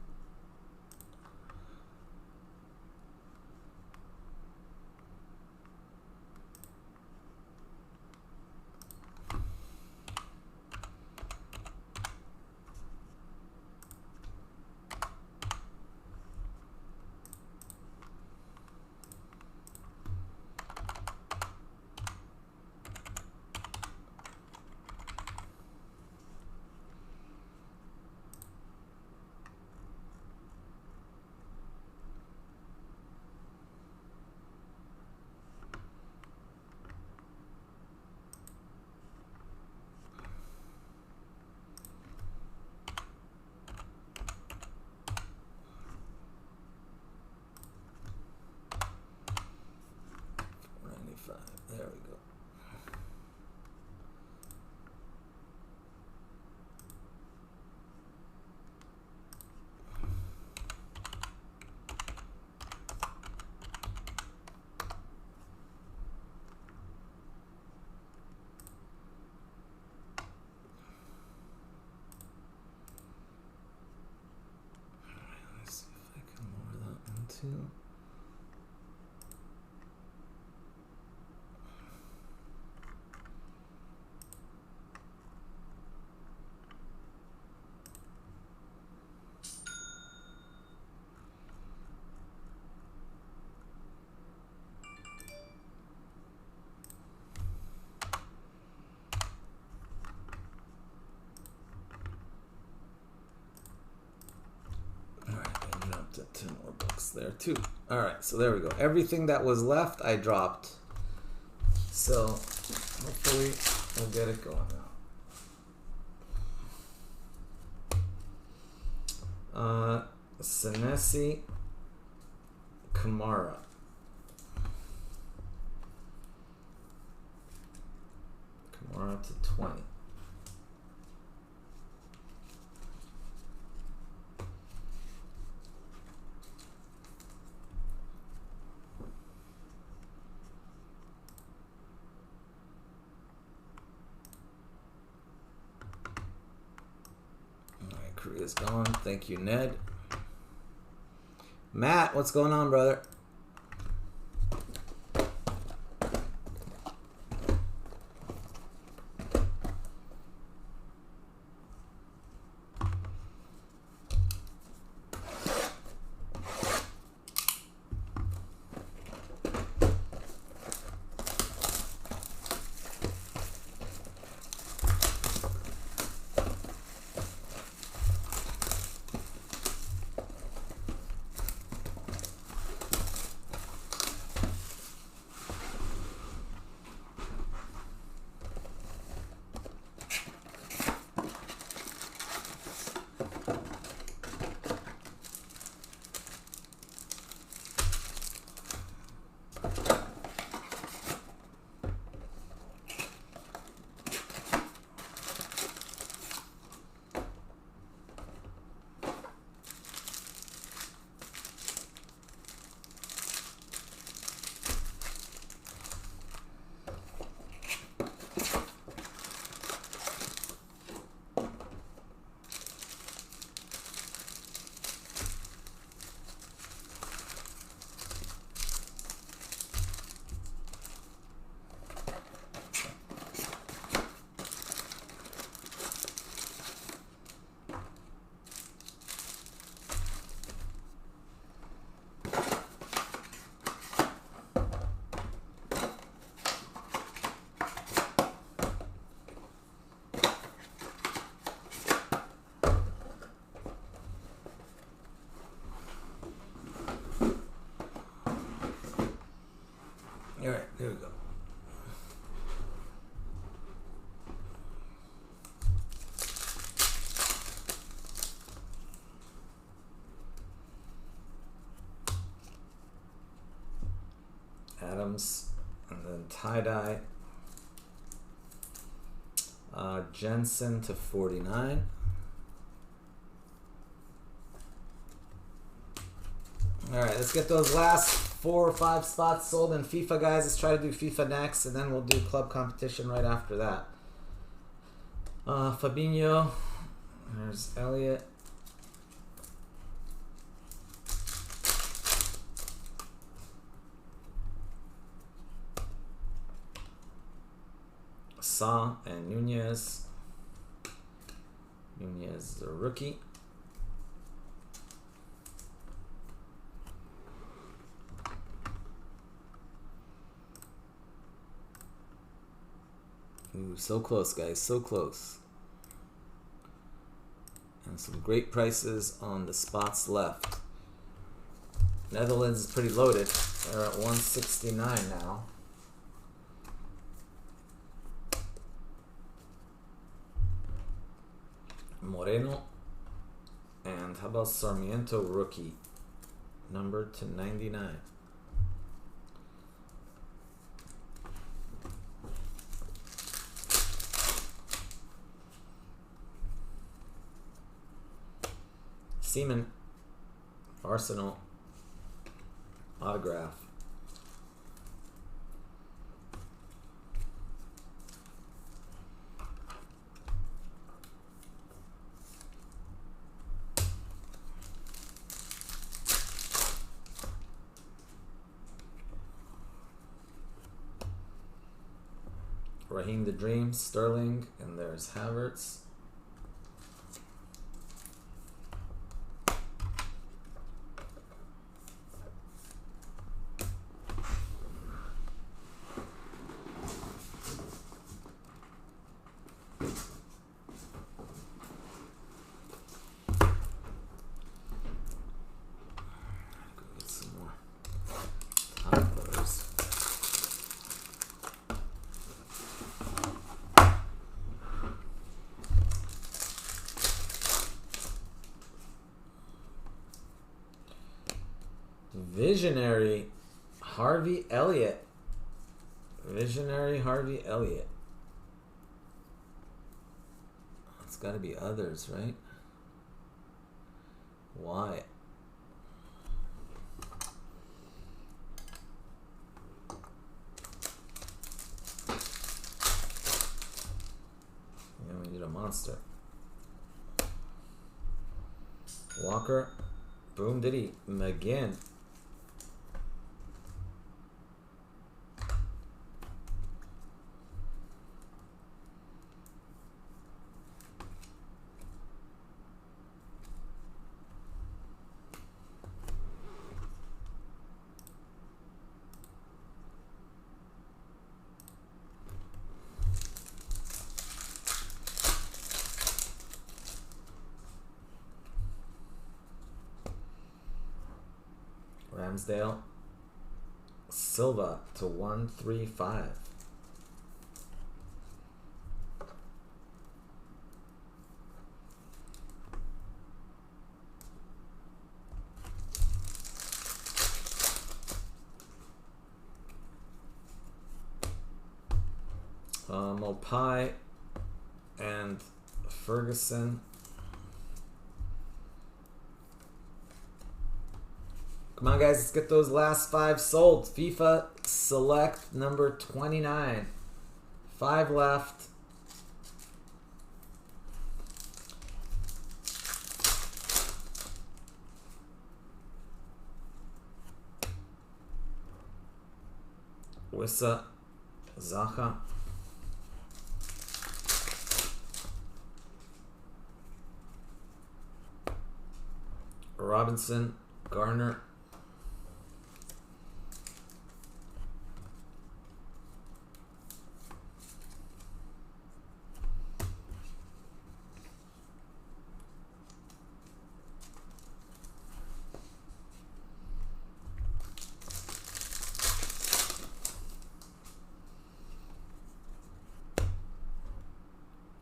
S1: There we go. Let's see if I can lower that one too. To 10 more bucks there too. Alright, so there we go. Everything that was left I dropped. So hopefully we'll get it going now. Senesi Kamara. Kamara to 20. Korea's gone. Thank you, Ned. Matt, what's going on, brother? Adams, and then tie-dye. Jensen to 49. Alright, let's get those last 4 or 5 spots sold in FIFA, guys. Let's try to do FIFA next, and then we'll do club competition right after that. Fabinho. There's Elliott. Sa and Nunez. Nunez is a rookie. Ooh, so close, guys, so close. And some great prices on the spots left. Netherlands is pretty loaded. They're at 169 now. Moreno. And how about Sarmiento rookie? Numbered to 99. Seaman, Arsenal, autograph. Raheem the Dream, Sterling, and there's Havertz. Visionary Harvey Elliott. Visionary Harvey Elliott. It's got to be others, right? Why? Yeah, we need a monster. Walker. Boom diddy. McGinn. Ramsdale. Silva to 135. Mopai and Ferguson. Come on, guys, let's get those last 5 sold. FIFA Select number 29. 5 left. Wissa, Zaha. Robinson, Garner.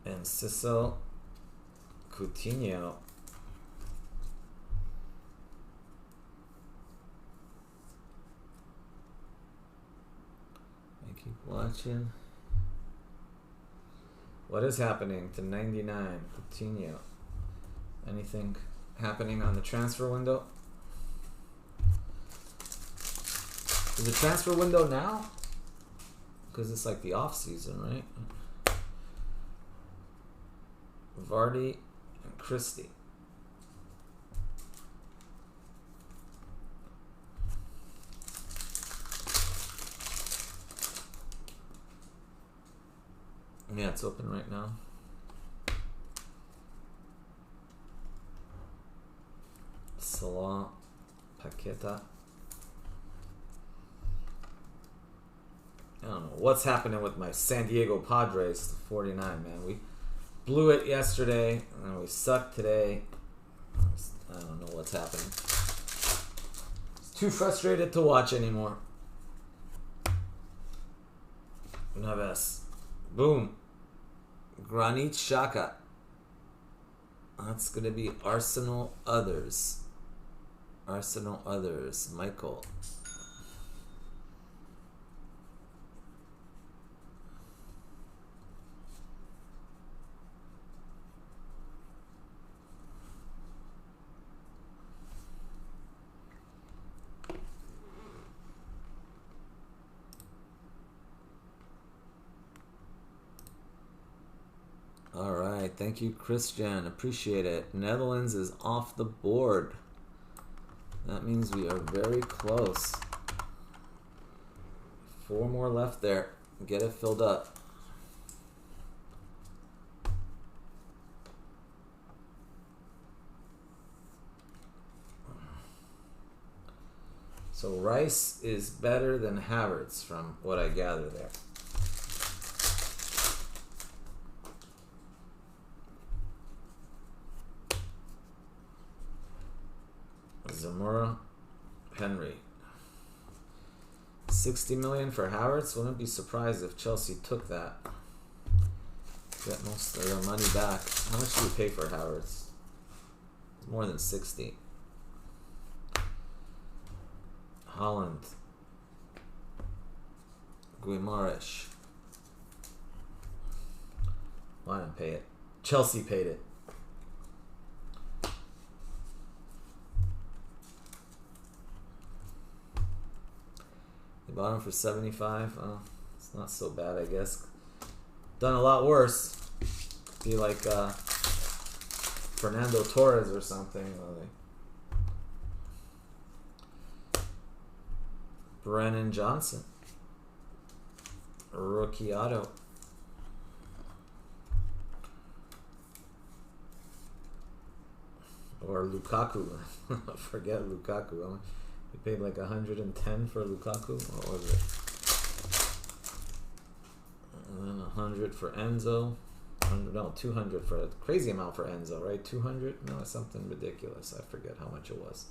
S1: And Cecil Coutinho. watching. What is happening to 99? Coutinho. Anything happening on the transfer window? Is the transfer window now? Because it's like the off season, right? Vardy and Christie. Yeah, it's open right now. Salah, Paqueta. I don't know what's happening with my San Diego Padres 49, man. We blew it yesterday, and we sucked today. I don't know what's happening. It's too frustrated to watch anymore. Naves. Boom. Granit Xhaka. That's going to be Arsenal Others. Arsenal Others. Michael. All right, thank you, Christian. Appreciate it. Netherlands is off the board. That means we are very close. 4 more left there. Get it filled up. So Rice is better than Havertz from what I gather there. Zamora, Henry. 60 million for Havertz. Wouldn't be surprised if Chelsea took that. Get most of their money back. How much do we pay for Havertz? It's more than 60. Holland. Guimaraes. Why not pay it? Chelsea paid it. They bought him for 75. Oh, it's not so bad, I guess. Done a lot worse. Be like Fernando Torres or something. Brennan Johnson. Rookie auto. Or Lukaku. Forget Lukaku. We paid like 110 for Lukaku. What was it? And then 100 for Enzo. 200 for a crazy amount for Enzo, right? 200? No, it's something ridiculous. I forget how much it was.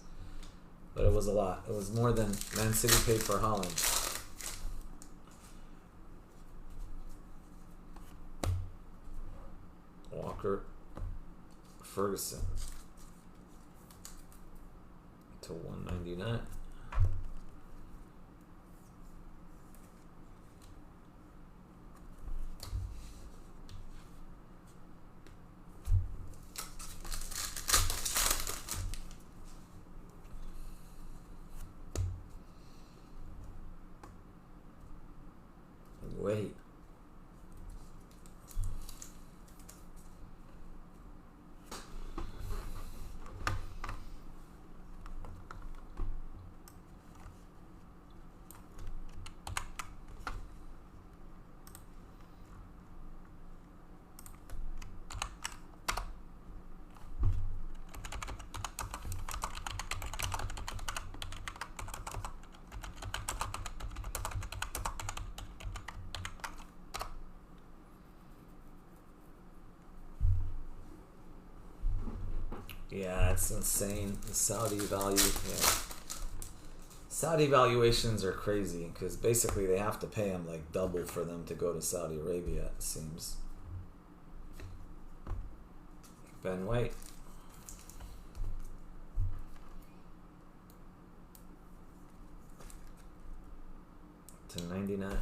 S1: But it was a lot. It was more than Man City paid for Holland. Walker Ferguson to 199. Wait. Yeah, it's insane. The Saudi value, yeah. Saudi valuations are crazy because basically they have to pay him like double for them to go to Saudi Arabia, it seems. Ben White. To 99.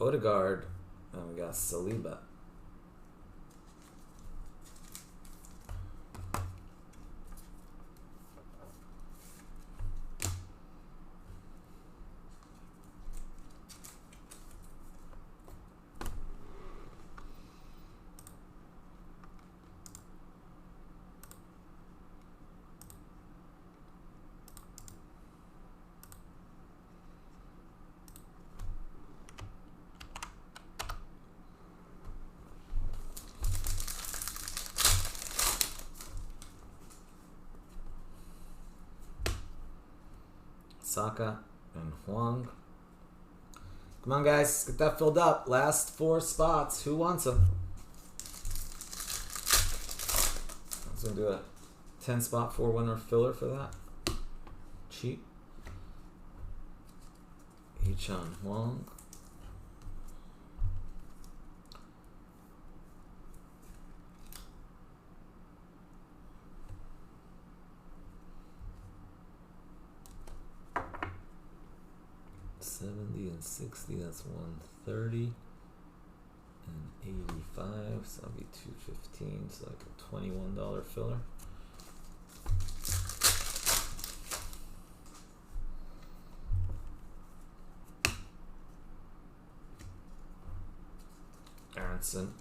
S1: Odegaard, and we got Saliba. Saka and Huang. Come on, guys, get that filled up. Last 4 spots. Who wants them? Let's do a 10-spot 4-winner filler for that. Cheap. Hee-chan Huang. $70 and $60, that's $130 and $85, so that'll be $215, so like a $21 filler. Aronson.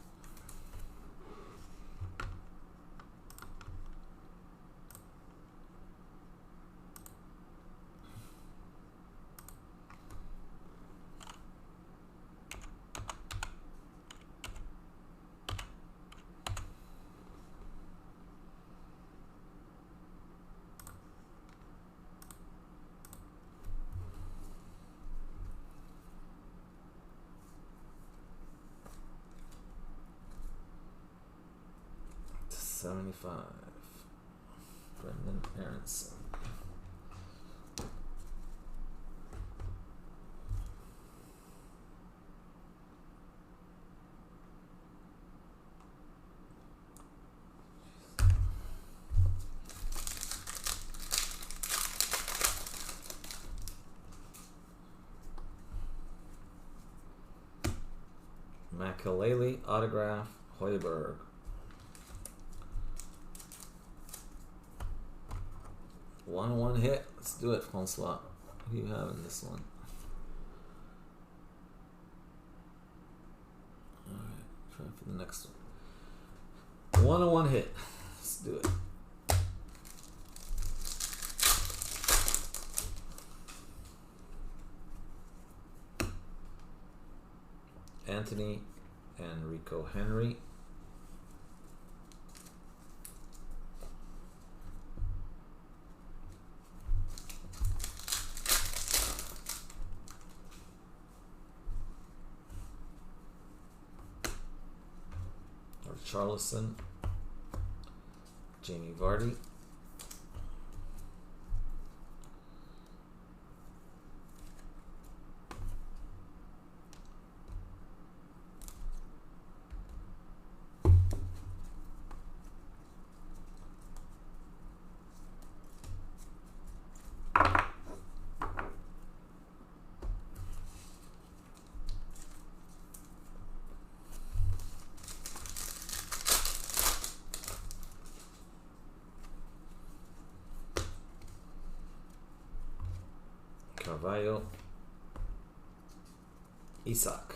S1: $75. Brendan Aronson. Makelele autograph Hoiberg. One hit. Let's do it, Francois. Who do you have in this one? Alright, try for the next one. 1-1 hit. Let's do it. Anthony and Rico Henry. Charlison, Jamie Vardy, Carvalho, Isak,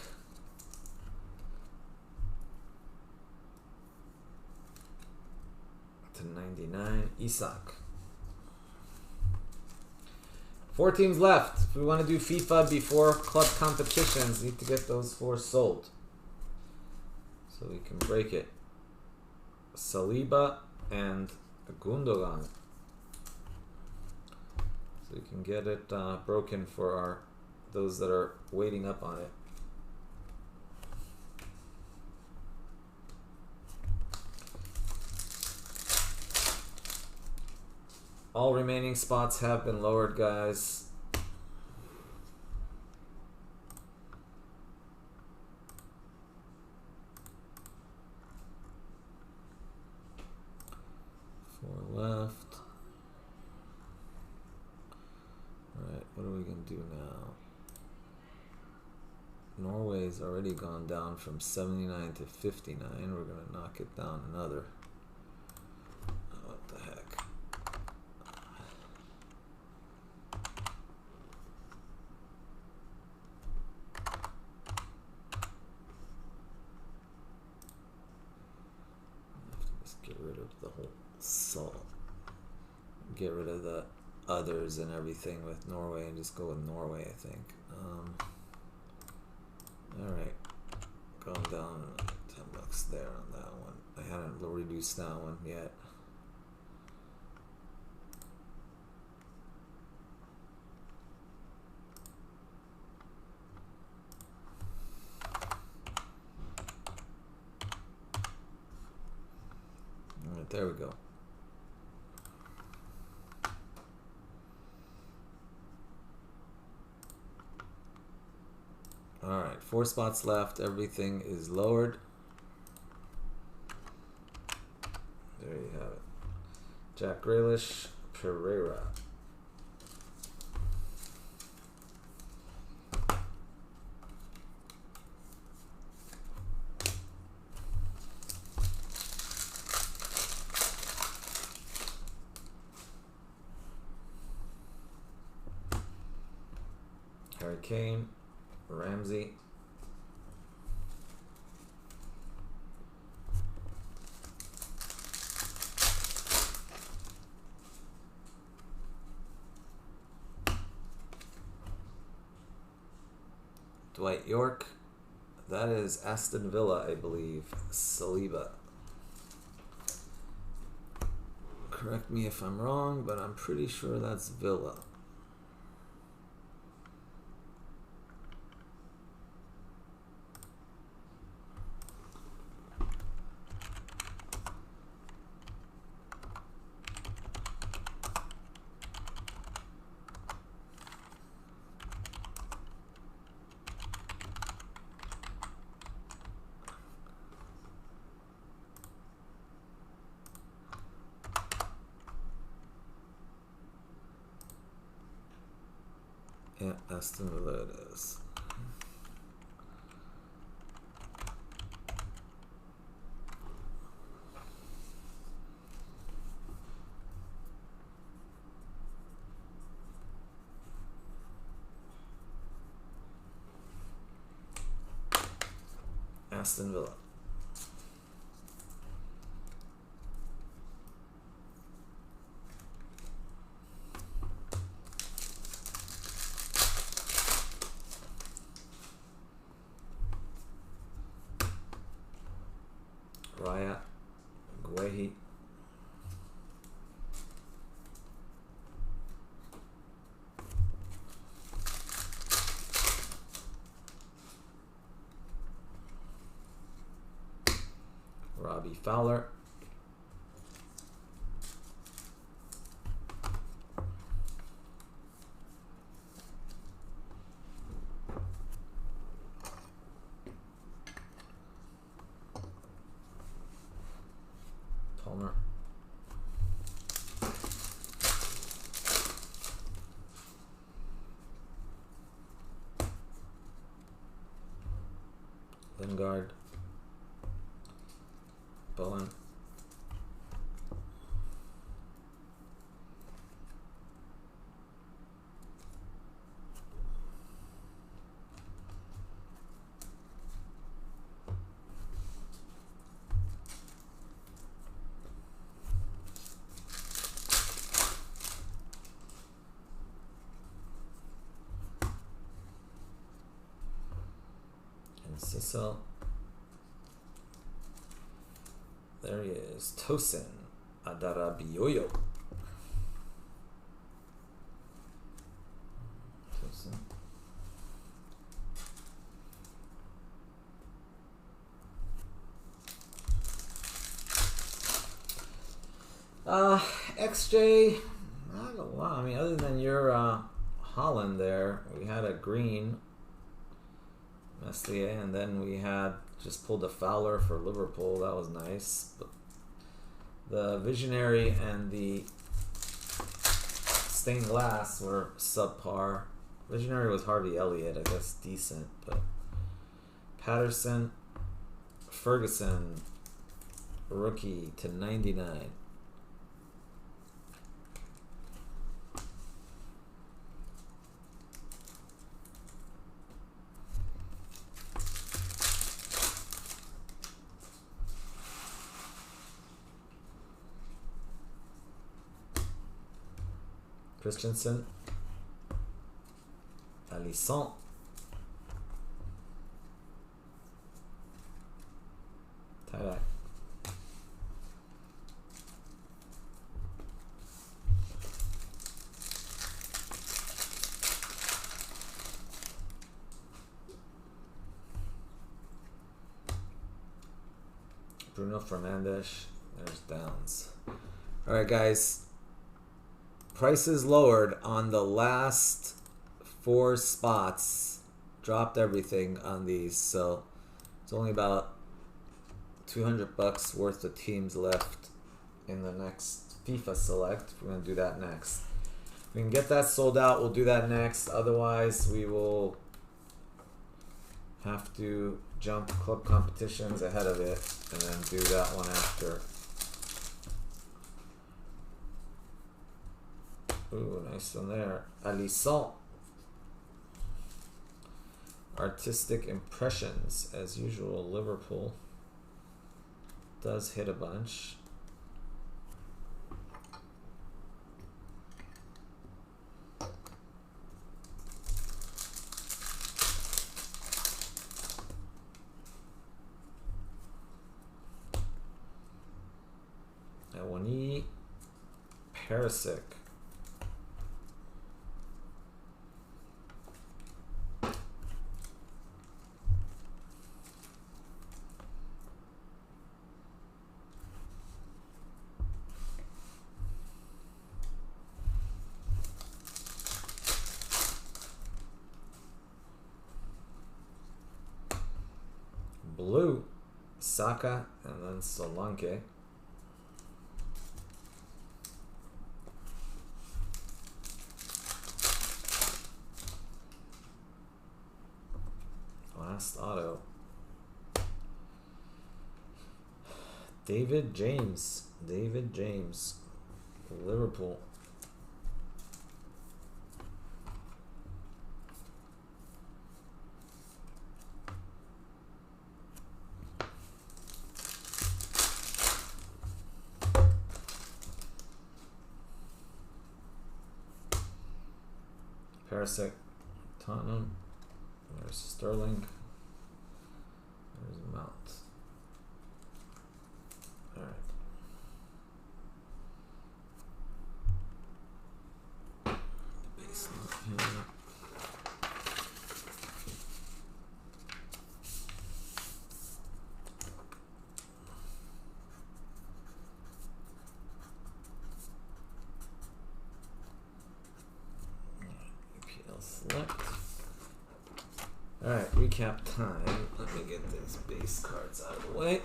S1: to 99, Isak. 4 teams left. If we want to do FIFA before club competitions, need to get those 4 sold so we can break it. Saliba and Gundogan. So we can get it broken for those that are waiting up on it. All remaining spots have been lowered, guys. Four left. Alright, what are we going to do now? Norway Norway's already gone down from 79 to 59. We're going to knock it down another. What the heck? Just get rid of the whole salt. Get rid of the others and everything with Norway and just go with Norway, I think. Alright, going down 10 bucks there on that one. I haven't reduced that one yet. Alright, there we go. Alright, 4 spots left. Everything is lowered. There you have it. Jack Grealish, Pereira. Harry Kane. Ramsey. Dwight York. That is Aston Villa, I believe. Saliba. Correct me if I'm wrong, but I'm pretty sure that's Villa. Yeah, Aston Villa it is. Aston Villa. Raya, Guehi. Robbie Fowler. Palmer. Lingard. Bowen. And Sissel. There he is. Tosin Adarabioyo. Tosin. XJ, not a lot. I mean, other than your Holland there, we had a green Meslier, and then we had just pulled a Fowler for Liverpool. That was nice. But the Visionary and the Stained Glass were subpar. Visionary was Harvey Elliott, I guess decent, but Patterson, Ferguson, rookie to 99. Christensen, Alisson, tie-dye. Bruno Fernandes, there's Downs. All right, guys. Prices lowered on the last 4 spots. Dropped everything on these, so it's only about $200 worth of teams left in the next FIFA Select. We're gonna do that next. If we can get that sold out, we'll do that next. Otherwise, we will have to jump club competitions ahead of it and then do that one after. Ooh, nice one there. Alisson. Artistic Impressions, as usual. Liverpool does hit a bunch. Ewani Perisic. Blue, Saka, and then Solanke. Last auto. David James. David James. Liverpool. Perisic, Tottenham. There's Sterling. There's Mount. All right. Base here. Select. Alright, recap time. Let me get these base cards out of the way.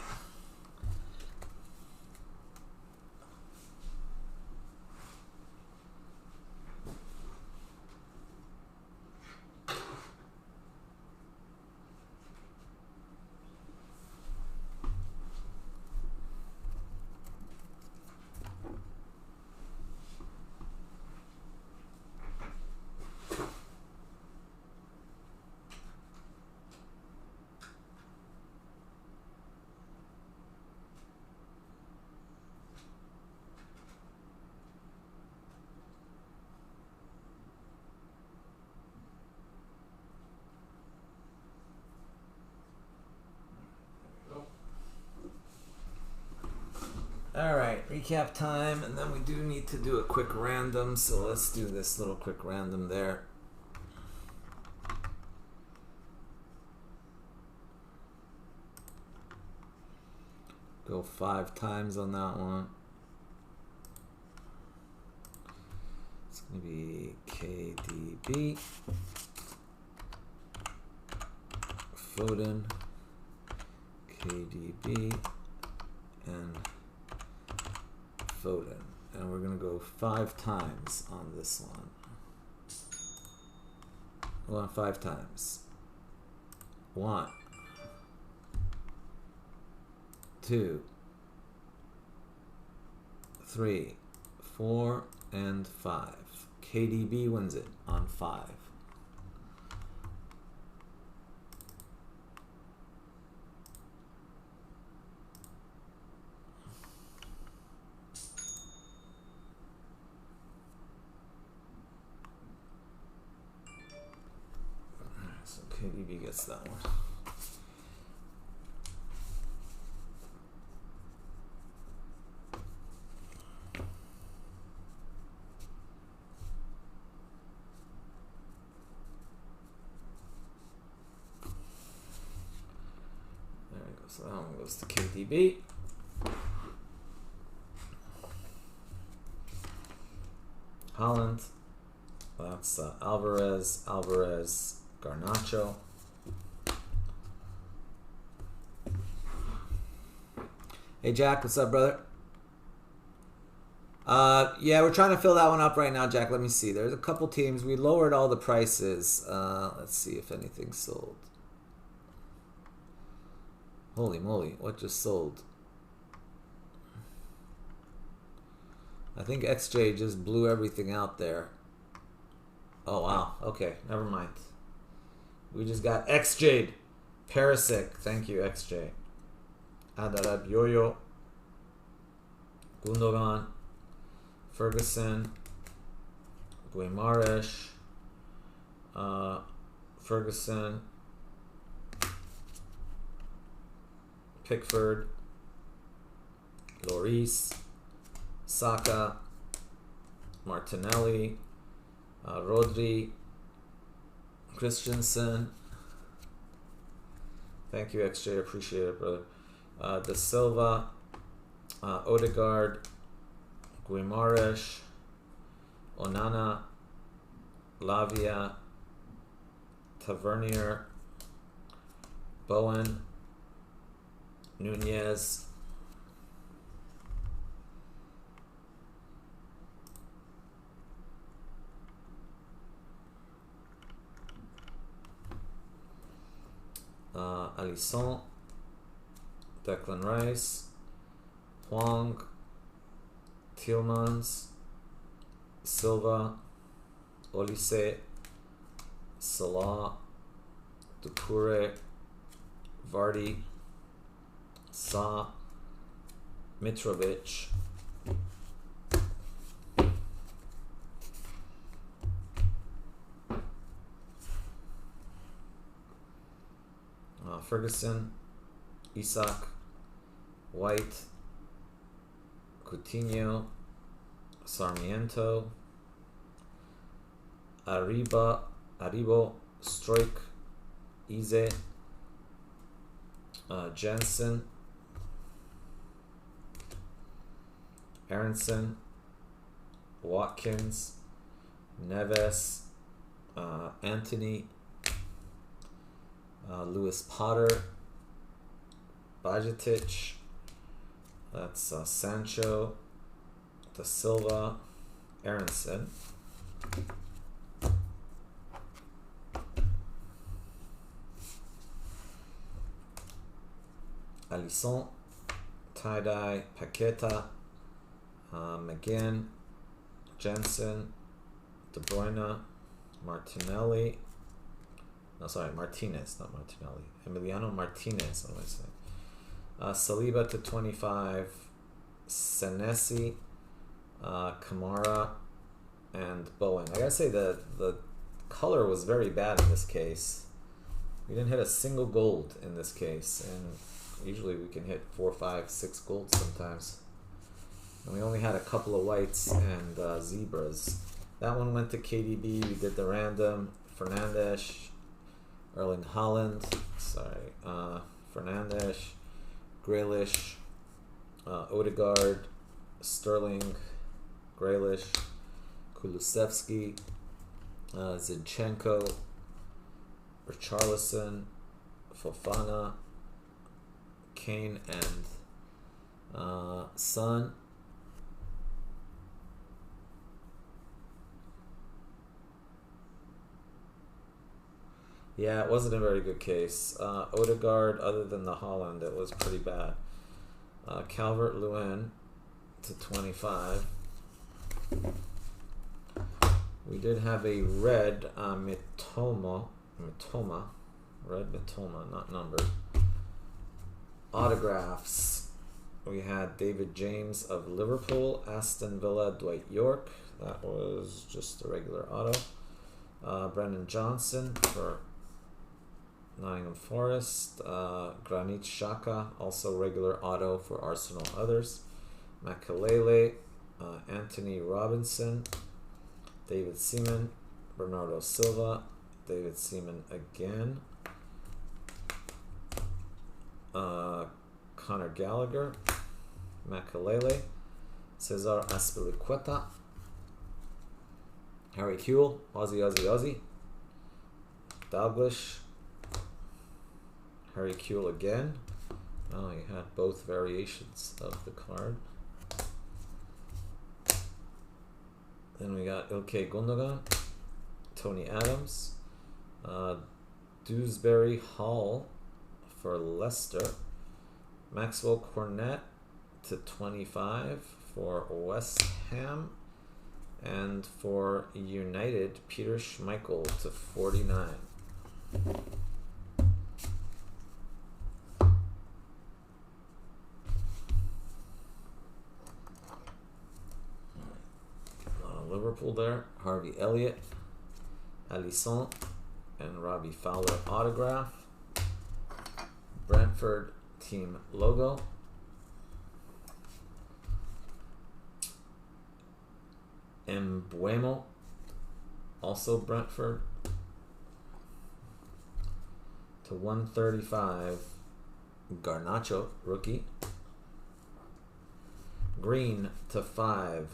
S1: Alright, recap time, and then we do need to do a quick random, so let's do this little quick random there. Go 5 times on that one. It's going to be KDB, Foden, KDB, and Foden. And we're going to go 5 times on this one. Well, 5 times. 1, 2, 3, 4, and 5. KDB wins it on 5. So KDB gets that one. So that one goes to KDB. Holland. That's Alvarez, Garnacho. Hey Jack, what's up, brother? Yeah, we're trying to fill that one up right now, Jack. Let me see. There's a couple teams. We lowered all the prices. Let's see if anything's sold. Holy moly, what just sold? I think XJ just blew everything out there. Oh, wow. Okay, never mind. We just got XJ. Perisic. Thank you, XJ. Adarab Yoyo. Gundogan. Ferguson. Guimaraes. Ferguson. Pickford, Lloris, Saka, Martinelli, Rodri, Christensen. Thank you, XJ. Appreciate it, brother. De Silva, Odegaard, Guimaraes, Onana, Lavia, Tavernier, Bowen, Nunez, Alisson, Declan Rice, Huang, Tielemans, Silva, Olise, Salah, Doucouré, Vardy, Sa, Mitrovic, Ferguson, Isak, White, Coutinho, Sarmiento, Aribo, Stroik, Ize, Jensen, Aronson, Watkins, Neves, Anthony, Lewis Potter, Bajetic, that's Sancho, Da Silva, Aronson, Alisson, Tie-Dye, Paqueta, McGinn, Jensen, De Bruyne, Martinelli. No, sorry, Martinez, not Martinelli. Emiliano Martinez, what am I saying? Saliba to 25, Senesi, Kamara, and Bowen. I gotta say the color was very bad in this case. We didn't hit a single gold in this case, and usually we can hit 4, 5, 6 golds sometimes. And we only had a couple of whites and zebras. That one went to KDB. We did the random. Fernandes, Erling Haaland, Fernandes, Grealish, Odegaard, Sterling, Grealish, Kulusevski, Zinchenko, Richarlison, Fofana, Kane, and Son. Yeah, it wasn't a very good case. Odegaard, other than the Holland, it was pretty bad. Calvert-Lewin to 25. We did have a red Mitoma, red Mitoma, not numbered. Autographs. We had David James of Liverpool, Aston Villa, Dwight York. That was just a regular auto. Brendan Johnson for Nottingham Forest. Granit Xhaka, also regular auto for Arsenal others. Makelele, Anthony Robinson, David Seaman, Bernardo Silva, David Seaman again. Conor Gallagher, Makelele, Cesar Azpilicueta, Harry Kewell, Aussie, Dalglish, Harry Kewell again. Oh, he had both variations of the card. Then we got Ilkay Gundogan, Tony Adams, Dewsbury Hall for Leicester, Maxwell Cornet to 25 for West Ham, and for United, Peter Schmeichel to 49. Liverpool there, Harvey Elliott, Alisson, and Robbie Fowler autograph. Brentford team logo. Mbuemo, also Brentford, to 135. Garnacho, rookie. Green to 5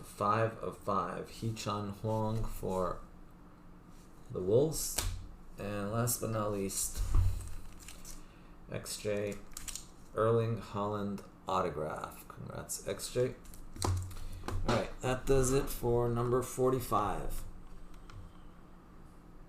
S1: of 5. Hee-chan Huang for the Wolves. And last but not least, XJ Erling Haaland autograph. Congrats, XJ. Alright, that does it for number 45.